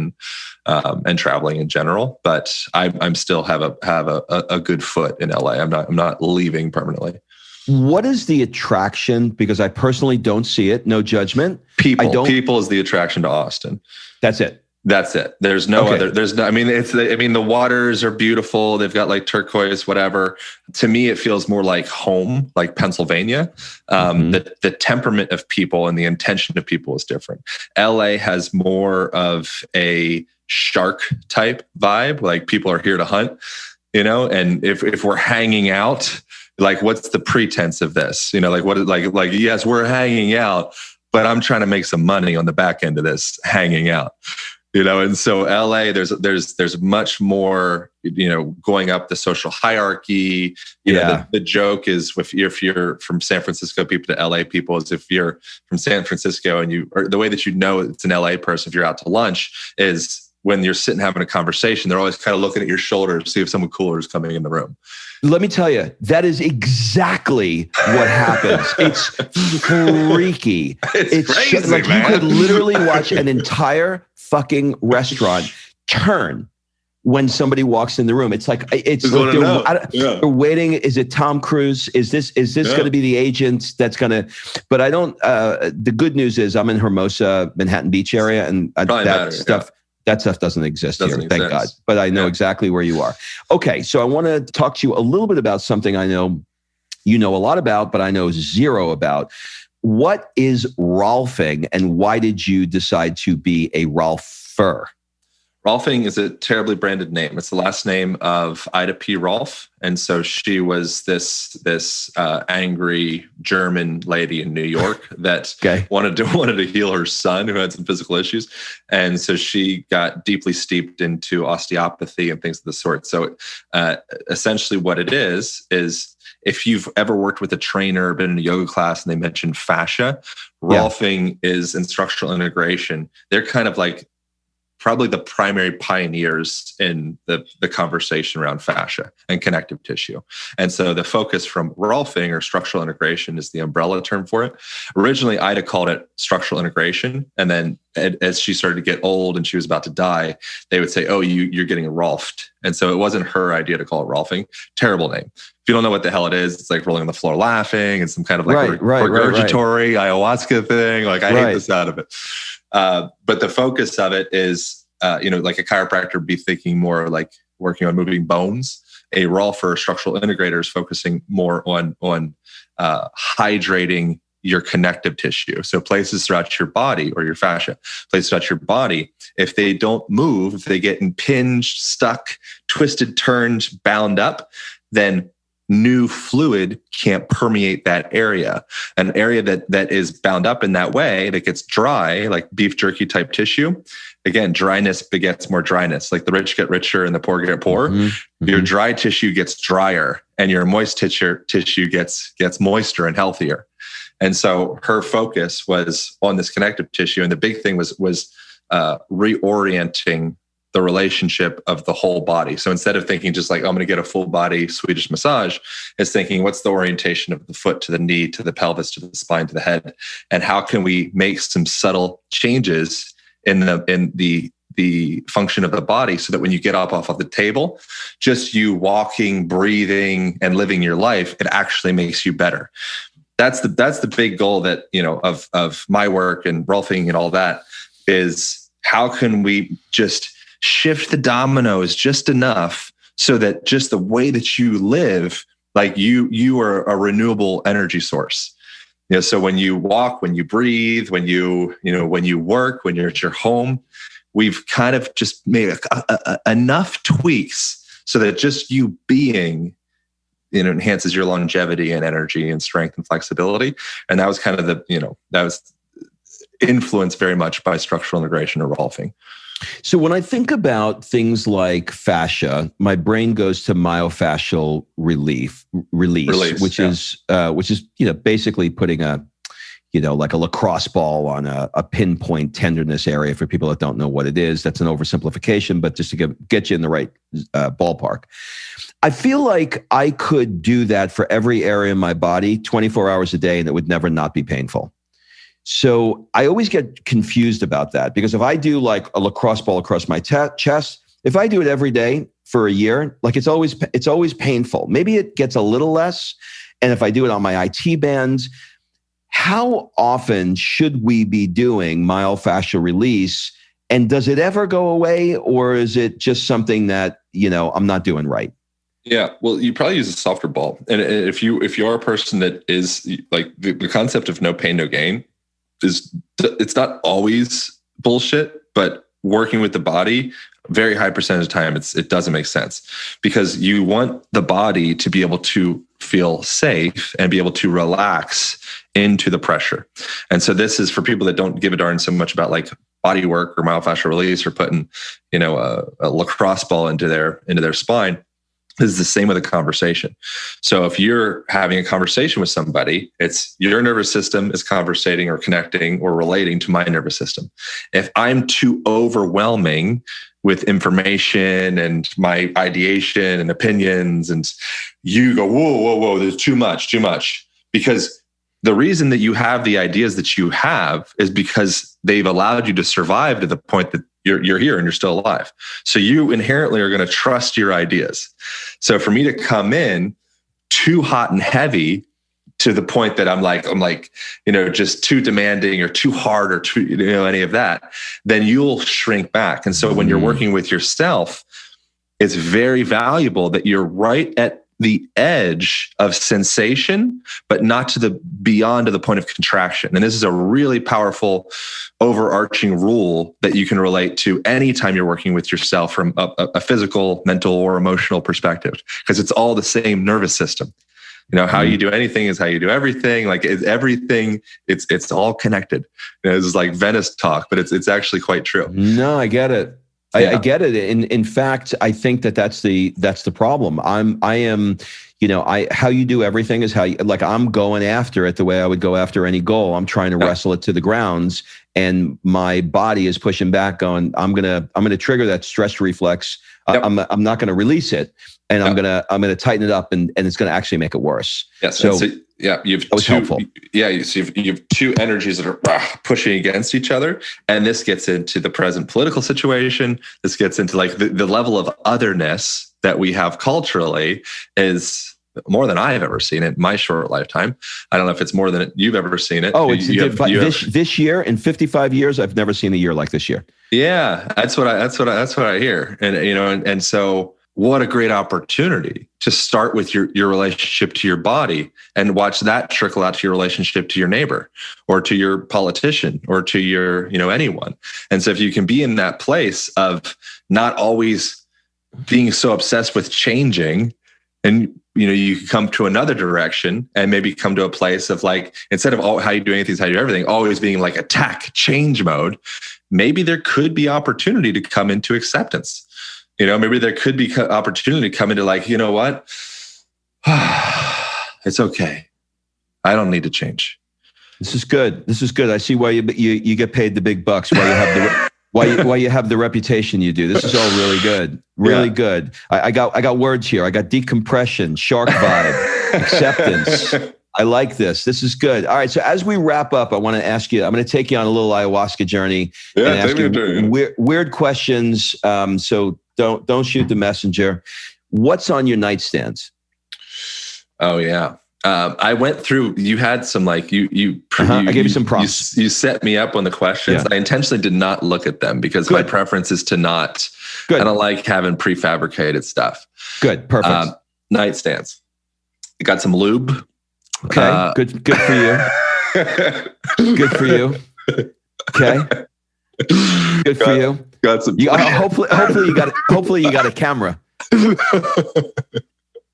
Speaker 2: and traveling in general. But I'm still have a good foot in LA. I'm not leaving permanently.
Speaker 1: What is the attraction? Because I personally don't see it. No judgment.
Speaker 2: People is the attraction to Austin.
Speaker 1: That's it.
Speaker 2: There's no other. There's no. I mean, the waters are beautiful. They've got like turquoise, whatever. To me, it feels more like home, like Pennsylvania. The temperament of people and the intention of people is different. LA has more of a shark type vibe. Like people are here to hunt, and if we're hanging out, like what's the pretense of this? Like yes, we're hanging out, but I'm trying to make some money on the back end of this hanging out. And so LA, there's much more, going up the social hierarchy. The joke is if you're from San Francisco people to LA people is if you're from San Francisco or the way that it's an LA person, if you're out to lunch, is when you're sitting having a conversation, they're always kind of looking at your shoulder to see if someone cooler is coming in the room.
Speaker 1: Let me tell you, that is exactly what happens. It's freaky.
Speaker 2: It's crazy,
Speaker 1: like
Speaker 2: man.
Speaker 1: You could literally watch an entire fucking restaurant turn when somebody walks in the room. It's like they're waiting. Is it Tom Cruise? Is this going to be the agent that's going to? But I don't. The good news is I'm in Hermosa, Manhattan Beach area, and that stuff. Yeah. That stuff doesn't exist here, thank God. But I know exactly where you are. Okay, so I want to talk to you a little bit about something I know you know a lot about, but I know zero about. What is rolfing, and why did you decide to be a rolfer?
Speaker 2: Rolfing is a terribly branded name. It's the last name of Ida P. Rolf. And so she was this angry German lady in New York that wanted to heal her son who had some physical issues. And so she got deeply steeped into osteopathy and things of the sort. So essentially what it is if you've ever worked with a trainer, been in a yoga class, and they mentioned fascia, rolfing is instructional integration. They're kind of like probably the primary pioneers in the conversation around fascia and connective tissue. And so the focus from rolfing, or structural integration, is the umbrella term for it. Originally, Ida called it structural integration. And then as she started to get old and she was about to die, they would say, oh, you're getting rolfed. And so it wasn't her idea to call it rolfing. Terrible name. If you don't know what the hell it is, it's like rolling on the floor laughing and some kind of like regurgitory ayahuasca thing. Like I hate this out of it. But the focus of it is, like a chiropractor would be thinking more like working on moving bones. A rolfer, structural integrator, is focusing more on hydrating your connective tissue. So places throughout your body, or your fascia, places throughout your body, if they don't move, if they get impinged, stuck, twisted, turned, bound up, then new fluid can't permeate that area. An area that is bound up in that way, that gets dry, like beef jerky type tissue. Again, dryness begets more dryness. Like the rich get richer and the poor get poor. Mm-hmm. Your dry tissue gets drier, and your moist tissue gets moister and healthier. And so her focus was on this connective tissue. And the big thing was reorienting the relationship of the whole body. So instead of thinking just like, I'm going to get a full body Swedish massage, it's thinking, what's the orientation of the foot to the knee, to the pelvis, to the spine, to the head? And how can we make some subtle changes in the function of the body, so that when you get up off of the table, just you walking, breathing, and living your life, it actually makes you better. That's the big goal that, of my work and rolfing and all that, is how can we just shift the dominoes just enough so that just the way that you live, like you are a renewable energy source. So when you walk, when you breathe, when you work, when you're at your home, we've kind of just made enough tweaks so that just you being, enhances your longevity and energy and strength and flexibility. And that was kind of that was influenced very much by structural integration or rolfing.
Speaker 1: So when I think about things like fascia, my brain goes to myofascial release, which is basically putting like a lacrosse ball on a pinpoint tenderness area for people that don't know what it is. That's an oversimplification, but just to get you in the right ballpark. I feel like I could do that for every area in my body 24 hours a day, and it would never not be painful. So I always get confused about that, because if I do like a lacrosse ball across my chest, if I do it every day for a year, like it's always painful. Maybe it gets a little less. And if I do it on my IT bands, how often should we be doing myofascial release? And does it ever go away, or is it just something that, I'm not doing right?
Speaker 2: Yeah, well, you probably use a softer ball. And if you are a person that is like the concept of no pain, no gain it's not always bullshit, but working with the body, very high percentage of the time, it doesn't make sense, because you want the body to be able to feel safe and be able to relax into the pressure. And so this is for people that don't give a darn so much about like body work or myofascial release or putting, a lacrosse ball into their spine. This is the same with a conversation. So if you're having a conversation with somebody, it's your nervous system is conversating or connecting or relating to my nervous system. If I'm too overwhelming with information and my ideation and opinions, and you go, whoa, there's too much, because the reason that you have the ideas that you have is because they've allowed you to survive to the point that you're here and you're still alive. So you inherently are going to trust your ideas. So for me to come in too hot and heavy to the point that I'm like, just too demanding or too hard or too, any of that, then you'll shrink back. And so when you're working with yourself, it's very valuable that you're right at the edge of sensation, but not to the beyond to the point of contraction. And this is a really powerful overarching rule that you can relate to anytime you're working with yourself from a physical, mental, or emotional perspective, because it's all the same nervous system. How you do anything is how you do everything. Like everything, it's all connected. This is like Venice talk, but it's actually quite true.
Speaker 1: No, I get it. I get it. In fact, I think that's the problem. I am, how you do everything is how you, like, I'm going after it the way I would go after any goal. I'm trying to wrestle it to the grounds, and my body is pushing back, going, I'm gonna trigger that stress reflex. I'm not gonna release it, and I'm gonna tighten it up, and it's gonna actually make it worse.
Speaker 2: Yeah. So you have two.
Speaker 1: Helpful.
Speaker 2: Yeah, you have two energies that are pushing against each other, and this gets into the present political situation. This gets into like the level of otherness that we have culturally is more than I have ever seen it in my short lifetime. I don't know if it's more than you've ever seen it.
Speaker 1: Oh, this year in 55 years, I've never seen a year like this year.
Speaker 2: Yeah, that's what I hear, and so. What a great opportunity to start with your relationship to your body and watch that trickle out to your relationship to your neighbor or to your politician or to your, anyone. And so if you can be in that place of not always being so obsessed with changing, and, you can come to another direction and maybe come to a place of like, instead of how you do anything, how you do everything, always being like attack change mode, maybe there could be opportunity to come into acceptance. Maybe there could be opportunity to come into like, you know what? It's okay. I don't need to change.
Speaker 1: This is good. I see why you get paid the big bucks. Why you have the reputation you do. This is all really good. Really good. I got words here. I got decompression, shark vibe, acceptance. I like this. This is good. All right. So as we wrap up, I want to ask you, I'm going to take you on a little ayahuasca journey and ask you weird questions. So don't shoot the messenger. What's on your nightstands?
Speaker 2: Oh yeah. I went through, you had some like, I
Speaker 1: gave you some prompts.
Speaker 2: You set me up on the questions. Yeah. I intentionally did not look at them because my preference is to not, I don't like having prefabricated stuff.
Speaker 1: Good. Perfect.
Speaker 2: Nightstands. I got some lube.
Speaker 1: Okay. Good for you. Good for you. Okay. Good for you.
Speaker 2: Got some.
Speaker 1: Hopefully you got a camera.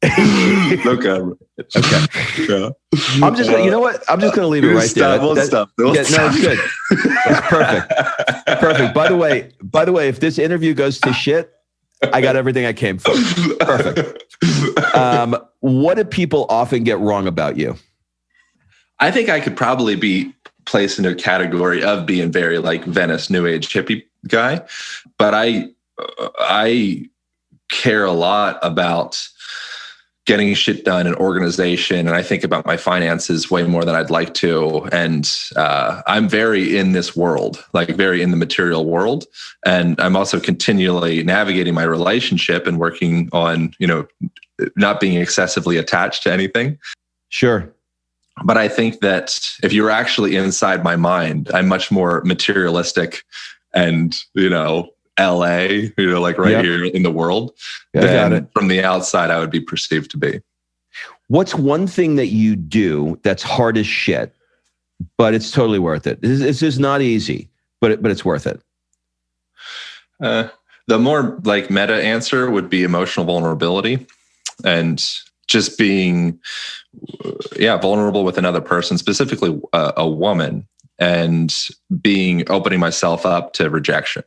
Speaker 2: No camera.
Speaker 1: Okay.
Speaker 2: Yeah.
Speaker 1: I'm just, you know what? I'm just going to leave it right there.
Speaker 2: We'll stop.
Speaker 1: No, it's good. That's perfect. Perfect. By the way, if this interview goes to shit, I got everything I came for. Perfect. What do people often get wrong about you?
Speaker 2: I think I could probably be placed in a category of being very like Venice New Age hippie guy, but I care a lot about getting shit done and organization. And I think about my finances way more than I'd like to. And I'm very in this world, like very in the material world. And I'm also continually navigating my relationship and working on, not being excessively attached to anything.
Speaker 1: Sure.
Speaker 2: But I think that if you're actually inside my mind, I'm much more materialistic and, LA, like right here in the world, than from the outside I would be perceived to be.
Speaker 1: What's one thing that you do that's hard as shit, but it's totally worth it? It's just not easy, but it's worth it.
Speaker 2: The more like meta answer would be emotional vulnerability and just being, vulnerable with another person, specifically a woman, and opening myself up to rejection.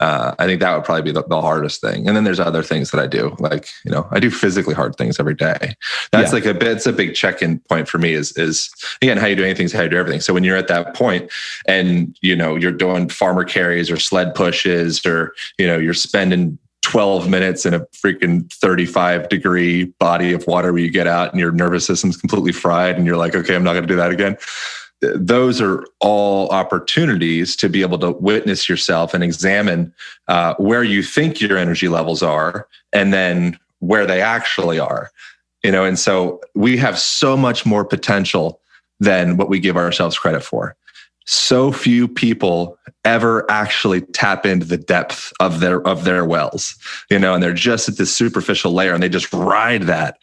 Speaker 2: I think that would probably be the hardest thing. And then there's other things that I do, like, I do physically hard things every day. That's it's a big check-in point for me is again, how you do anything is how you do everything. So when you're at that point and, you're doing farmer carries or sled pushes, or, you're spending 12 minutes in a freaking 35-degree body of water where you get out and your nervous system's completely fried and you're like, okay, I'm not going to do that again. Those are all opportunities to be able to witness yourself and examine where you think your energy levels are and then where they actually are. And so we have so much more potential than what we give ourselves credit for. So few people ever actually tap into the depth of their wells, and they're just at this superficial layer and they just ride that.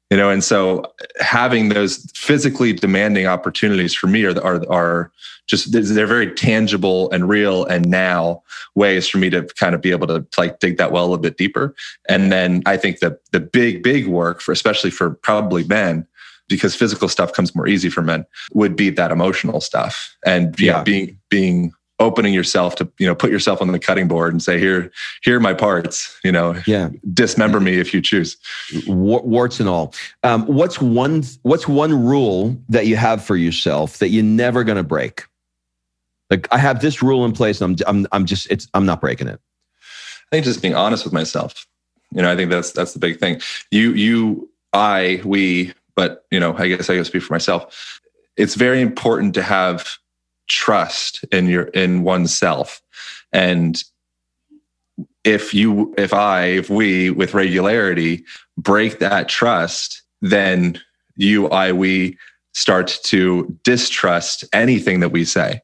Speaker 2: And so having those physically demanding opportunities for me are just, they're very tangible and real and now ways for me to kind of be able to like dig that well a little bit deeper. And then I think that the big work especially for probably men, because physical stuff comes more easy for men, would be that emotional stuff and being opening yourself to, put yourself on the cutting board and say, here are my parts, dismember me if you choose.
Speaker 1: Warts and all. What's one rule that you have for yourself that you're never going to break? Like, I have this rule in place and I'm not breaking it.
Speaker 2: I think just being honest with myself. I think that's the big thing. We, but I guess I speak for myself. It's very important to have trust in oneself. And if we with regularity break that trust, then we start to distrust anything that we say.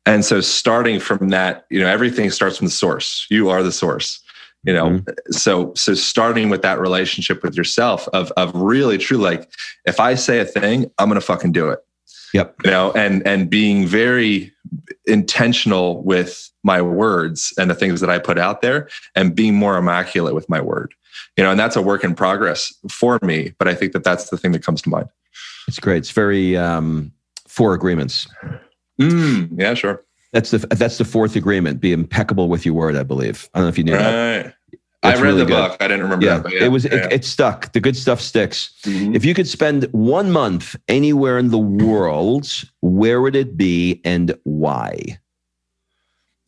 Speaker 2: And so starting from that, everything starts from the source. You are the source. So starting with that relationship with yourself of really true, like, if I say a thing, I'm going to fucking do it.
Speaker 1: Yep.
Speaker 2: And being very intentional with my words and the things that I put out there and being more immaculate with my word, and that's a work in progress for me. But I think that that's the thing that comes to mind.
Speaker 1: It's great. It's very 4 agreements.
Speaker 2: Yeah, sure.
Speaker 1: That's the 4th agreement. Be impeccable with your word, I believe. I don't know if you knew that.
Speaker 2: I read the book. I didn't remember that. But
Speaker 1: it stuck. The good stuff sticks.
Speaker 2: Mm-hmm.
Speaker 1: If you could spend 1 month anywhere in the world, where would it be and why?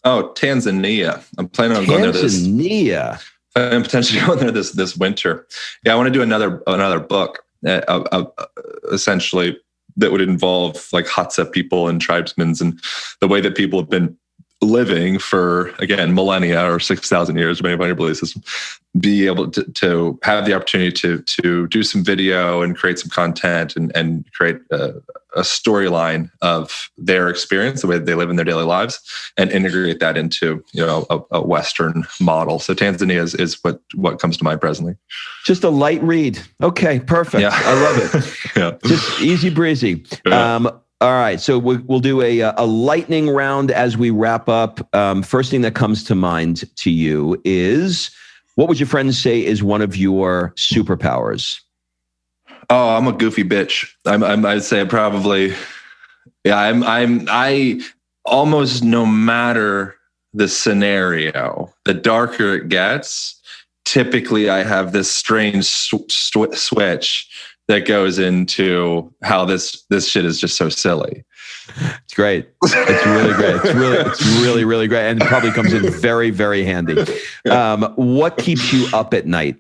Speaker 2: Oh, Tanzania. I'm planning on going there
Speaker 1: Tanzania.
Speaker 2: I'm potentially going there this winter. Yeah, I want to do another book, essentially, that would involve like Hadza people and tribesmen and the way that people have been living for, again, millennia or 6,000 years, depending upon your belief system, be able to have the opportunity to do some video and create some content and create a storyline of their experience, the way that they live in their daily lives, and integrate that into a Western model. So Tanzania is what comes to mind presently.
Speaker 1: Just a light read. Okay, perfect. Yeah. I love it.
Speaker 2: Yeah.
Speaker 1: Just easy breezy.
Speaker 2: Yeah.
Speaker 1: All right, so we'll do a lightning round as we wrap up. First thing that comes to mind to you is, What would your friends say is one of your superpowers?
Speaker 2: Oh, I'm a goofy bitch. I'd say probably, yeah, I almost, no matter the scenario, the darker it gets, typically I have this strange switch that goes into how this shit is just so silly.
Speaker 1: It's great. It's really great. It's really, really great. And it probably comes in very, very handy. What keeps you up at night?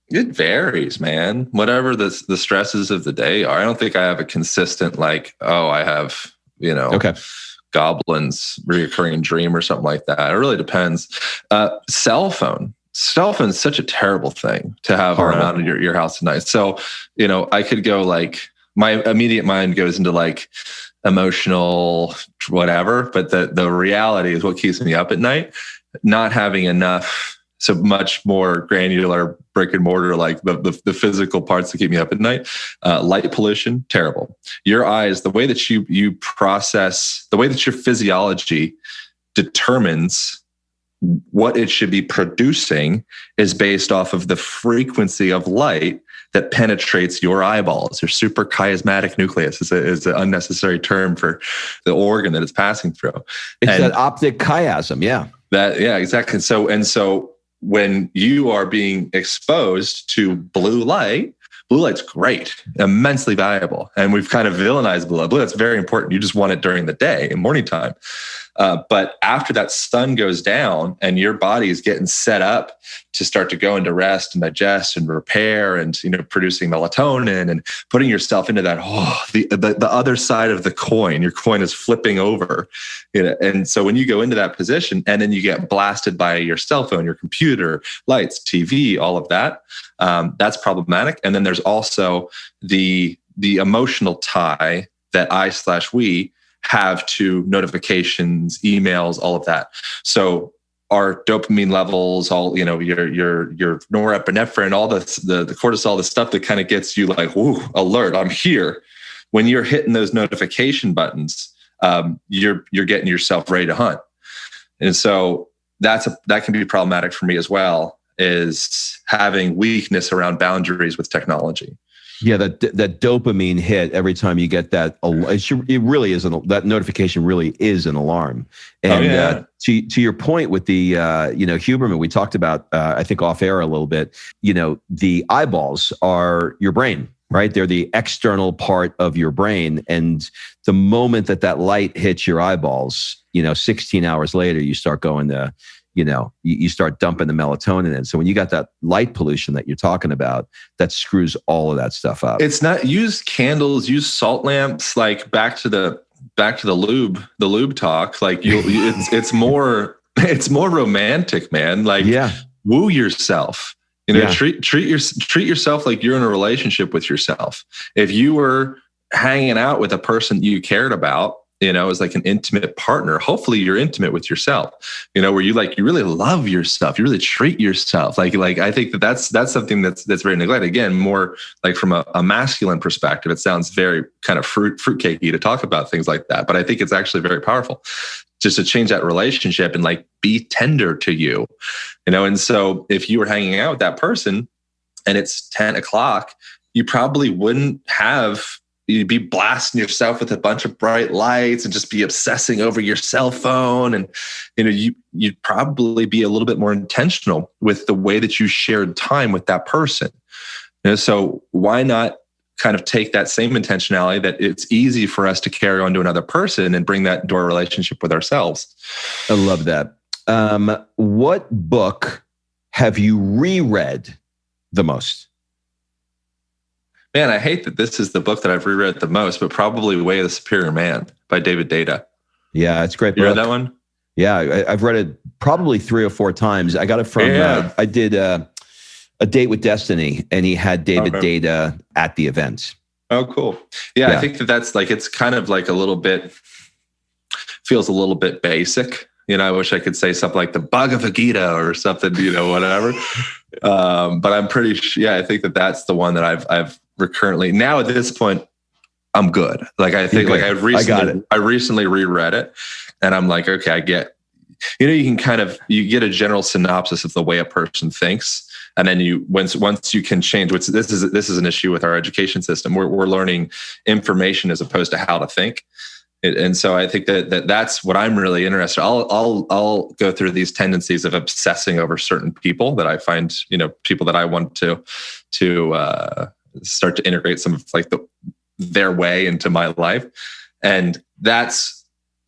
Speaker 2: It varies, man. Whatever the stresses of the day are. I don't think I have a consistent, like, oh, I have,
Speaker 1: Okay.
Speaker 2: goblins reoccurring dream or something like that. It really depends. Cell phone is such a terrible thing to have around your house at night. So, I could go like, my immediate mind goes into like emotional whatever, but the reality is what keeps me up at night. Not having enough, so much more granular brick and mortar, like the physical parts that keep me up at night. Light pollution, terrible. Your eyes, the way that you process, the way that your physiology determines what it should be producing is based off of the frequency of light that penetrates your eyeballs. Your suprachiasmatic nucleus is an unnecessary term for the organ that it's passing through.
Speaker 1: It's that optic chiasm, yeah.
Speaker 2: Yeah, exactly. So when you are being exposed to blue light's great, immensely valuable. And we've kind of villainized blue light. Blue light's very important. You just want it during the day, in morning time. But after that sun goes down and your body is getting set up to start to go into rest and digest and repair and, producing melatonin and putting yourself into that, the other side of the coin, your coin is flipping over. And so when you go into that position and then you get blasted by your cell phone, your computer, lights, TV, all of that, that's problematic. And then there's also the emotional tie that we have to notifications, emails, all of that. So our dopamine levels, all, your norepinephrine, all the cortisol, the stuff that kind of gets you like, whoo, alert, I'm here. When you're hitting those notification buttons, you're getting yourself ready to hunt. And so that can be problematic for me as well, is having weakness around boundaries with technology.
Speaker 1: Yeah, that dopamine hit every time you get that. It really is that notification really is an alarm. And to your point with the Huberman, we talked about I think off air a little bit. The eyeballs are your brain, right? They're the external part of your brain, and the moment that light hits your eyeballs, 16 hours later, you start going to. You start dumping the melatonin in. So when you got that light pollution that you're talking about, that screws all of that stuff up.
Speaker 2: It's not, use candles, use salt lamps, like back to the lube talk. Like it's more romantic, man. Like woo yourself, treat yourself like you're in a relationship with yourself. If you were hanging out with a person you cared about, as like an intimate partner, hopefully you're intimate with yourself, where you really love yourself, you really treat yourself. Like I think that's something that's very neglected. Again, more like from a masculine perspective, it sounds very kind of fruitcakey to talk about things like that. But I think it's actually very powerful just to change that relationship and like be tender to you, And so if you were hanging out with that person and it's 10 o'clock, you probably wouldn't you'd be blasting yourself with a bunch of bright lights and just be obsessing over your cell phone. And, you'd probably be a little bit more intentional with the way that you shared time with that person. So why not kind of take that same intentionality that it's easy for us to carry on to another person and bring that into our relationship with ourselves?
Speaker 1: I love that. What book have you reread the most?
Speaker 2: Man, I hate that this is the book that I've reread the most, but probably Way of the Superior Man by David Data.
Speaker 1: Yeah, it's a great book.
Speaker 2: You read that one?
Speaker 1: Yeah, I've read it probably 3 or 4 times. I got it from, I did a Date with Destiny, and he had David Data at the event.
Speaker 2: Oh, cool. Yeah, I think that's like, it's kind of like feels a little bit basic. I wish I could say something like the Bhagavad Gita or something, whatever. But I'm pretty sure, I think that's the one that I've recurrently, now at this point, I'm good. Like I think, like I recently reread it, and I'm like, okay, I get you can kind of, you get a general synopsis of the way a person thinks. And then once you can change, this is an issue with our education system. We're learning information as opposed to how to think. And so I think that's what I'm really interested in. I'll go through these tendencies of obsessing over certain people that I find, people that I want to start to integrate some of like their way into my life. And that's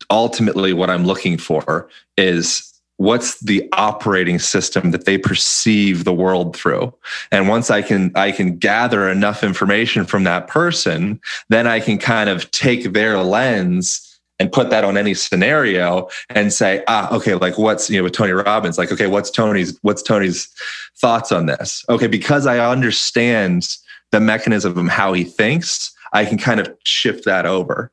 Speaker 2: ultimately what I'm looking for, is what's the operating system that they perceive the world through. And once I can gather enough information from that person, then I can kind of take their lens and put that on any scenario and say, okay, like what's, with Tony Robbins, like, okay, what's Tony's thoughts on this? Okay, because I understand the mechanism of how he thinks, I can kind of shift that over.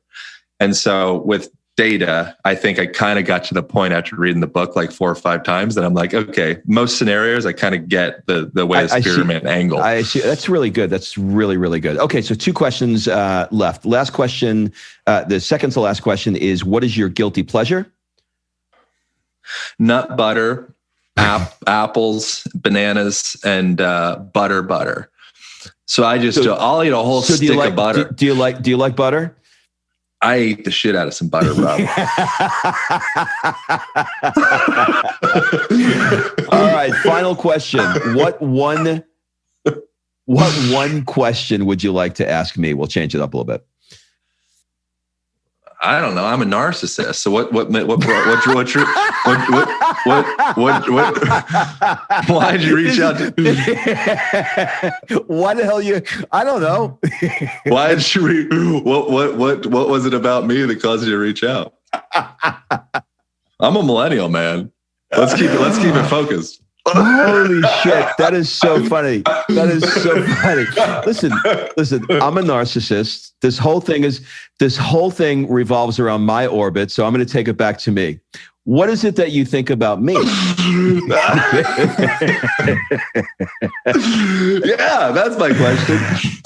Speaker 2: And so with data, I think I kind of got to the point after reading the book like 4 or 5 times that I'm like, okay, most scenarios I kind of get the Wes pyramid angle.
Speaker 1: I see. That's really good. That's really, really good. Okay, so 2 questions left. Last question, the second to last question is, what is your guilty pleasure?
Speaker 2: Nut butter, apples, bananas, and butter. So I'll eat a whole stick of butter.
Speaker 1: Do you like butter?
Speaker 2: I ate the shit out of some butter, Rob.
Speaker 1: All right, final question. What one question would you like to ask me? We'll change it up a little bit.
Speaker 2: I don't know. I'm a narcissist. So what why'd you reach out to me?
Speaker 1: Why the hell I don't know.
Speaker 2: Why did you what was it about me that caused you to reach out? I'm a millennial, man. Let's keep it focused.
Speaker 1: Holy shit. That is so funny. That is so funny. Listen, I'm a narcissist. This whole thing revolves around my orbit. So I'm going to take it back to me. What is it that you think about me?
Speaker 2: Yeah, that's my question.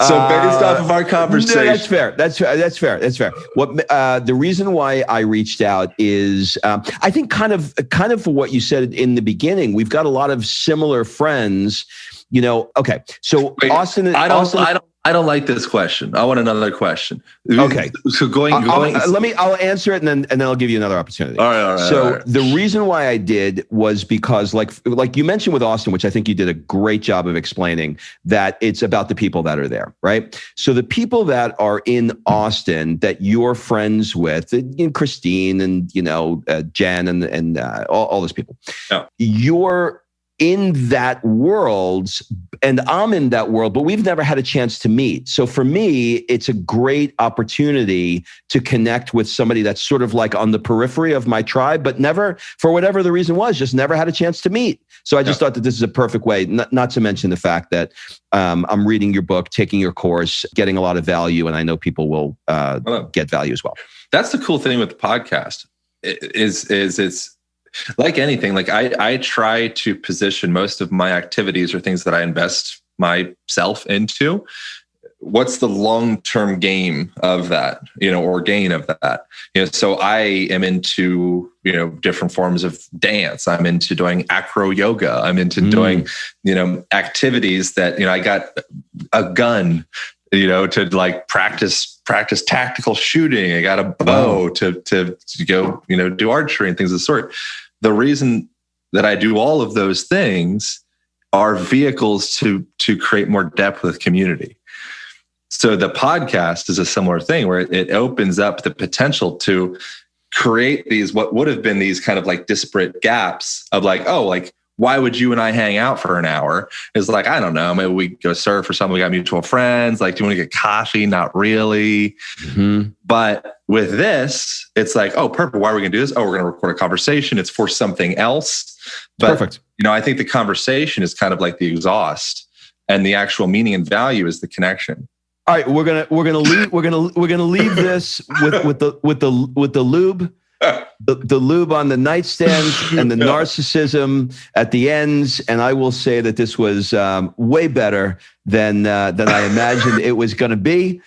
Speaker 2: So based off of our conversation,
Speaker 1: no, that's fair. What the reason why I reached out is I think kind of for what you said in the beginning. We've got a lot of similar friends. Okay. So wait, Austin.
Speaker 2: I don't like this question. I want another question.
Speaker 1: Okay.
Speaker 2: So going.
Speaker 1: I'll answer it and then I'll give you another opportunity.
Speaker 2: All right.
Speaker 1: So the reason why I did was because like you mentioned with Austin, which I think you did a great job of explaining, that it's about the people that are there, right? So the people that are in Austin that you're friends with, Christine and Jen and all those people,
Speaker 2: yeah.
Speaker 1: You're in that world and I'm in that world, but we've never had a chance to meet. So for me, it's a great opportunity to connect with somebody that's sort of like on the periphery of my tribe, but never, for whatever the reason was, just never had a chance to meet. So I just thought that this is a perfect way, not to mention the fact that I'm reading your book, taking your course, getting a lot of value, and I know people will get value as well.
Speaker 2: That's the cool thing with the podcast is it's like anything. Like I try to position most of my activities or things that I invest myself into. What's the long-term game of that, or gain of that? So I am into, different forms of dance. I'm into doing acro yoga. I'm into doing, activities that, I got a gun, to like practice tactical shooting. I got a bow to go, do archery and things of the sort. The reason that I do all of those things are vehicles to create more depth with community. So the podcast is a similar thing where it opens up the potential to create these, what would have been these kind of like disparate gaps of like, why would you and I hang out for an hour? It's like, I don't know, maybe we go surf or something. We got mutual friends. Like, do you want to get coffee? Not really. Mm-hmm. But with this, it's like, oh, perfect. Why are we going to do this? Oh, we're going to record a conversation. It's for something else. But,
Speaker 1: perfect.
Speaker 2: I think the conversation is kind of like the exhaust, and the actual meaning and value is the connection.
Speaker 1: All right, we're gonna leave this with the lube. the lube on the nightstands and the narcissism at the ends. And I will say that this was way better than I imagined it was going to be.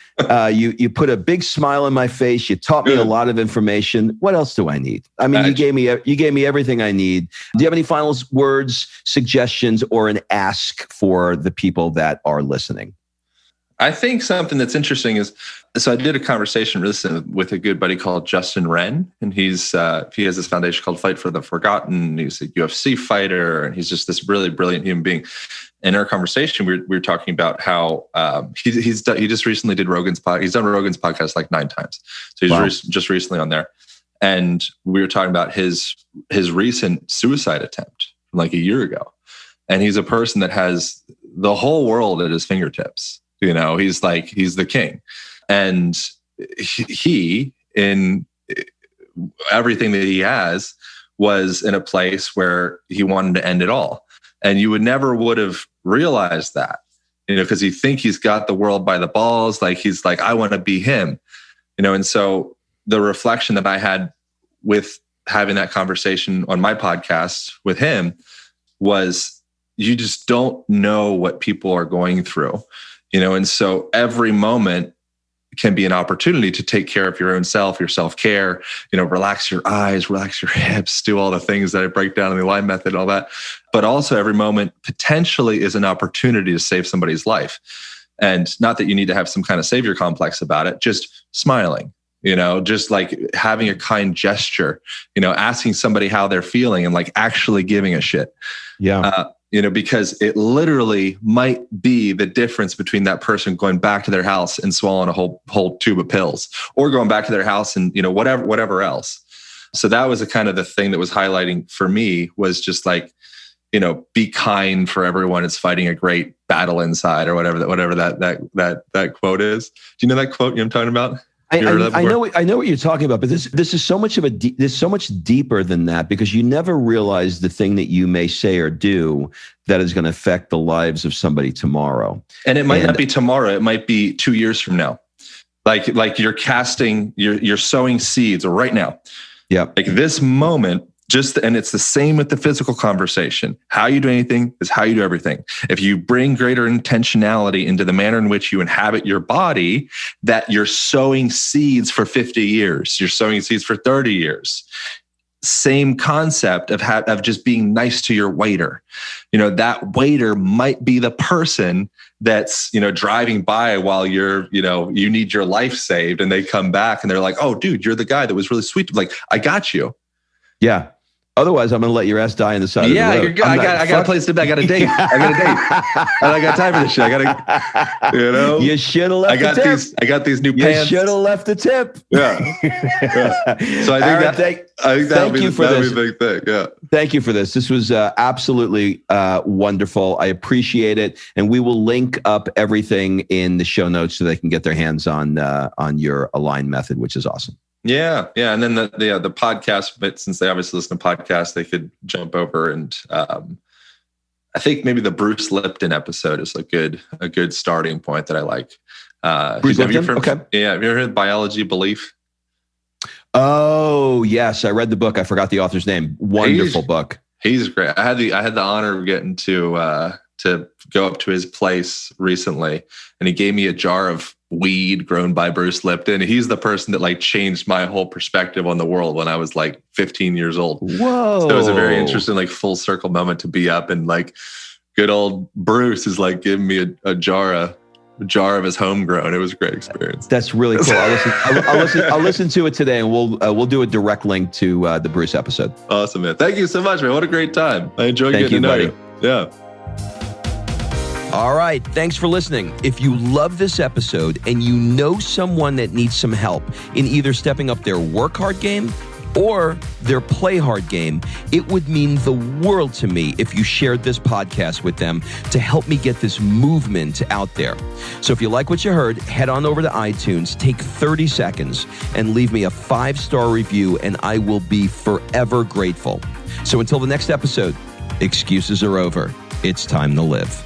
Speaker 1: You put a big smile on my face. You taught me a lot of information. What else do I need? I mean, you gave me everything I need. Do you have any final words, suggestions, or an ask for the people that are listening?
Speaker 2: I think something that's interesting is, so I did a conversation recently with a good buddy called Justin Wren, and he has this foundation called Fight for the Forgotten. He's a UFC fighter, and he's just this really brilliant human being. In our conversation, we were talking about how he just recently did Rogan's podcast. He's done Rogan's podcast like 9 times, so he's just recently on there. And we were talking about his recent suicide attempt from like a year ago, and he's a person that has the whole world at his fingertips. You know, he's the king, and he in everything that he has was in a place where he wanted to end it all. And you would have realized that, you know, because you think he's got the world by the balls. Like he's like, I want to be him, you know. And so the reflection that I had with having that conversation on my podcast with him was, you just don't know what people are going through, you know. And so every moment can be an opportunity to take care of your own self, your self-care, you know, relax your eyes, relax your hips, do all the things that I break down in the Align Method and all that. But also every moment potentially is an opportunity to save somebody's life. And not that you need to have some kind of savior complex about it, just smiling, you know, just like having a kind gesture, you know, asking somebody how they're feeling and like actually giving a shit.
Speaker 1: Yeah.
Speaker 2: You know, because it literally might be the difference between that person going back to their house and swallowing a whole tube of pills, or going back to their house and, you know, whatever else. So that was a kind of the thing that was highlighting for me, was just like, you know, be kind, for everyone is fighting a great battle inside, or whatever that quote is. Do you know that quote I'm talking about?
Speaker 1: I know what you're talking about, but this is so much there's so much deeper than that, because you never realize the thing that you may say or do that is going to affect the lives of somebody tomorrow. And it might not be tomorrow; it might be 2 years from now. Like you're you're sowing seeds right now. Yeah, like this moment. And it's the same with the physical conversation. How you do anything is how you do everything. If you bring greater intentionality into the manner in which you inhabit your body, that you're sowing seeds for 50 years, you're sowing seeds for 30 years. Same concept of just being nice to your waiter. You know, that waiter might be the person that's, you know, driving by while you're, you know, you need your life saved, and they come back and they're like, oh, dude, you're the guy that was really sweet. Like, I got you. Yeah. Otherwise, I'm going to let your ass die in the side of the road. Yeah, you're good. I got a place to be. I got a date. And I got time for this shit. You know. You should have left the tip. I got these new pants. You should have left the tip. Yeah. So I think that would be a big thing. Yeah. Thank you for this. This was absolutely wonderful. I appreciate it. And we will link up everything in the show notes so they can get their hands on your Align Method, which is awesome. Yeah. And then the podcast, but since they obviously listen to podcasts, they could jump over and I think maybe the Bruce Lipton episode is a good starting point that I like. Bruce Lipton? Okay. Yeah. Have you ever heard Biology Belief? Oh, yes. I read the book. I forgot the author's name. Wonderful book. He's great. I had the honor of getting to go up to his place recently, and he gave me a jar of weed grown by Bruce Lipton. He's the person that like changed my whole perspective on the world when I was like 15 years old. Whoa. So it was a very interesting, like full circle moment to be up, and like good old Bruce is like giving me a jar of his homegrown. It was a great experience. That's really cool. I'll listen to it today, and we'll do a direct link to the Bruce episode. Awesome, man. Thank you so much, man. What a great time. I enjoyed getting to know you. Yeah. All right. Thanks for listening. If you love this episode and you know someone that needs some help in either stepping up their work hard game or their play hard game, it would mean the world to me if you shared this podcast with them to help me get this movement out there. So if you like what you heard, head on over to iTunes, take 30 seconds and leave me a 5-star review, and I will be forever grateful. So until the next episode, excuses are over. It's time to live.